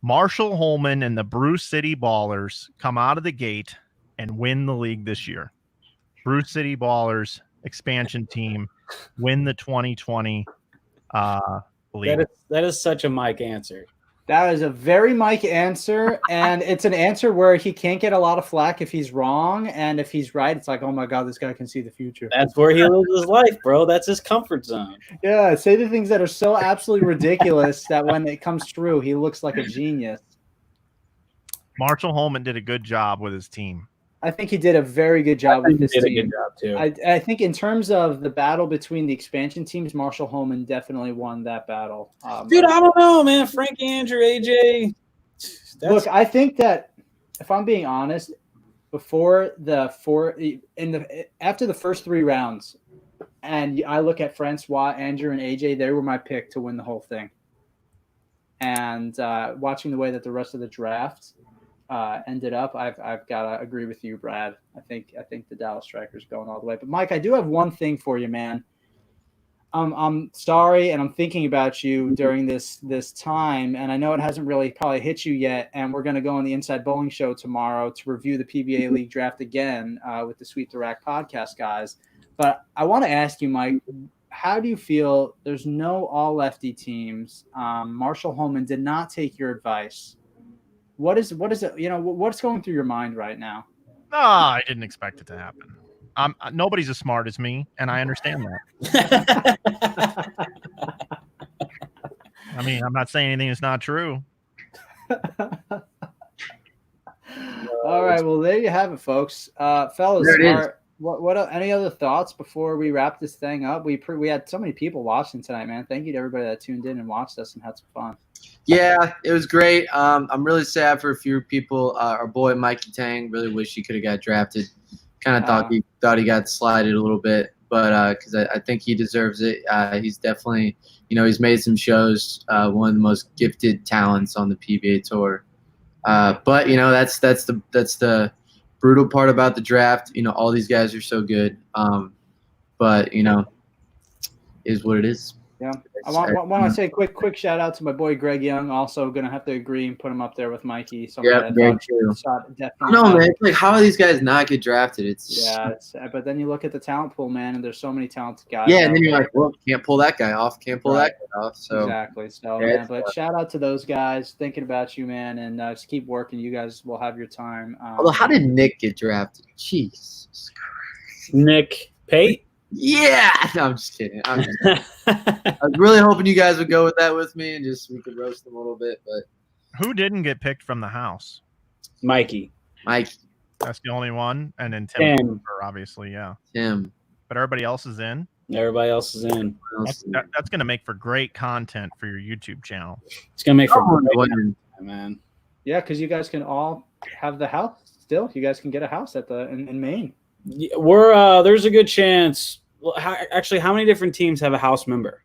Marshall Holman and the Bruce City Ballers come out of the gate and win the league this year. Bruce City Ballers expansion team win the 2020 league. That is such a Mike answer. That is a very Mike answer, and it's an answer where he can't get a lot of flack if he's wrong, and if he's right, it's like, oh my God, this guy can see the future. That's where he lives his life, bro. That's his comfort zone. Yeah, say the things that are so absolutely ridiculous that when it comes true, he looks like a genius. Marshall Holman did a good job with his team. I think he did a very good job with this He did a team. good job too. I think in terms of the battle between the expansion teams, Marshall Holman definitely won that battle. Dude, I don't know, man. Frankie, Andrew, AJ. Look, I think that if I'm being honest, after the first 3 rounds, and I look at Francois, Andrew, and AJ, they were my pick to win the whole thing. And watching the way that the rest of the draft ended up, I've got to agree with you, Brad. I think the Dallas Strikers going all the way. But Mike, I do have one thing for you, man. I'm sorry, and I'm thinking about you during this time, and I know it hasn't really probably hit you yet. And we're going to go on the Inside Bowling Show tomorrow to review the PBA League Draft again with the Sweep the Rack podcast guys. But I want to ask you, Mike, how do you feel? There's no all lefty teams. Marshall Holman did not take your advice. What is it? What's going through your mind right now? No, I didn't expect it to happen. Nobody's as smart as me, and I understand that. I mean, I'm not saying anything that's not true. All right, well, there you have it, folks. Fellas, what any other thoughts before we wrap this thing up? We had so many people watching tonight, man. Thank you to everybody that tuned in and watched us and had some fun. Yeah, it was great. I'm really sad for a few people. Our boy Mikey Tang, really wish he could have got drafted. Kind of thought he got slided a little bit, but because I think he deserves it. He's definitely, he's made some shows. One of the most gifted talents on the PBA tour. But that's the brutal part about the draft. All these guys are so good. But is what it is. Yeah. I want to say quick shout out to my boy Greg Young. Also going to have to agree and put him up there with Mikey. Yeah, very true. No, man. It's like, how do these guys not get drafted? But then you look at the talent pool, man, and there's so many talented guys. Yeah, and then you're like, well, can't pull that guy off. Can't pull that guy off. So exactly. So, man, but shout out to those guys. Thinking about you, man, and just keep working. You guys will have your time. Although, how did Nick get drafted? Jesus Christ. Nick Pate? Yeah, no, I'm just kidding. I was really hoping you guys would go with that with me and we could roast them a little bit. But who didn't get picked from the house? Mikey. That's the only one, and then Tim. Obviously, yeah. Tim. But everybody else is in. Everybody else is in. That's going to make for great content for your YouTube channel. It's going to make for great content, man. Yeah, because you guys can all have the house still. You guys can get a house in Maine. Yeah, there's a good chance. Well, how many different teams have a house member?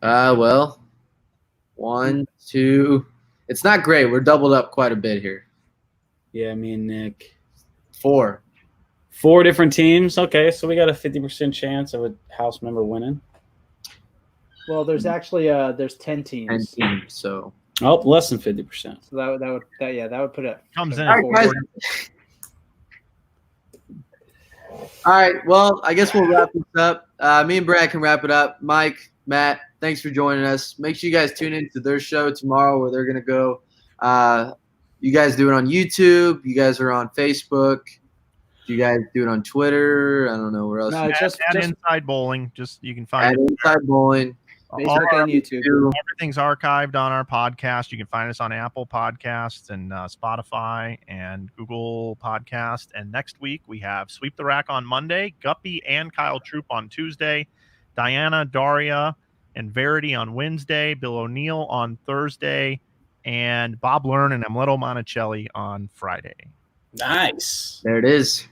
Well, 1, 2. It's not great. We're doubled up quite a bit here. Yeah, me and Nick. 4. 4 different teams. Okay, so we got a 50% chance of a house member winning. Well, there's actually there's 10 teams. 10 teams. So. Oh, less than 50%. So that would put it. Comes in. All right, guys. All right, well, I guess we'll wrap this up. Me and Brad can wrap it up. Mike, Matt, thanks for joining us. Make sure you guys tune in to their show tomorrow where they're going to go. You guys do it on YouTube. You guys are on Facebook. You guys do it on Twitter. I don't know where else. No, just Inside Bowling. You can find it. Inside Bowling. Facebook and YouTube. Everything's archived on our podcast. You can find us on Apple Podcasts and Spotify and Google Podcast. And next week we have Sweep the Rack on Monday, Guppy and Kyle Troop on Tuesday, Diana, Daria, and Verity on Wednesday, Bill O'Neill on Thursday, and Bob Learn and Amleto Monticelli on Friday. Nice. There it is.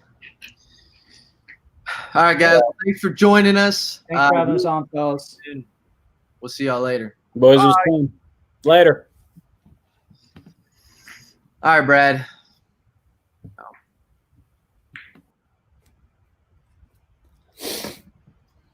All right, guys. Thanks for joining us. Thanks for having us on, fellas. We'll see y'all later. Boys, it was fun. Later. All right, Brad.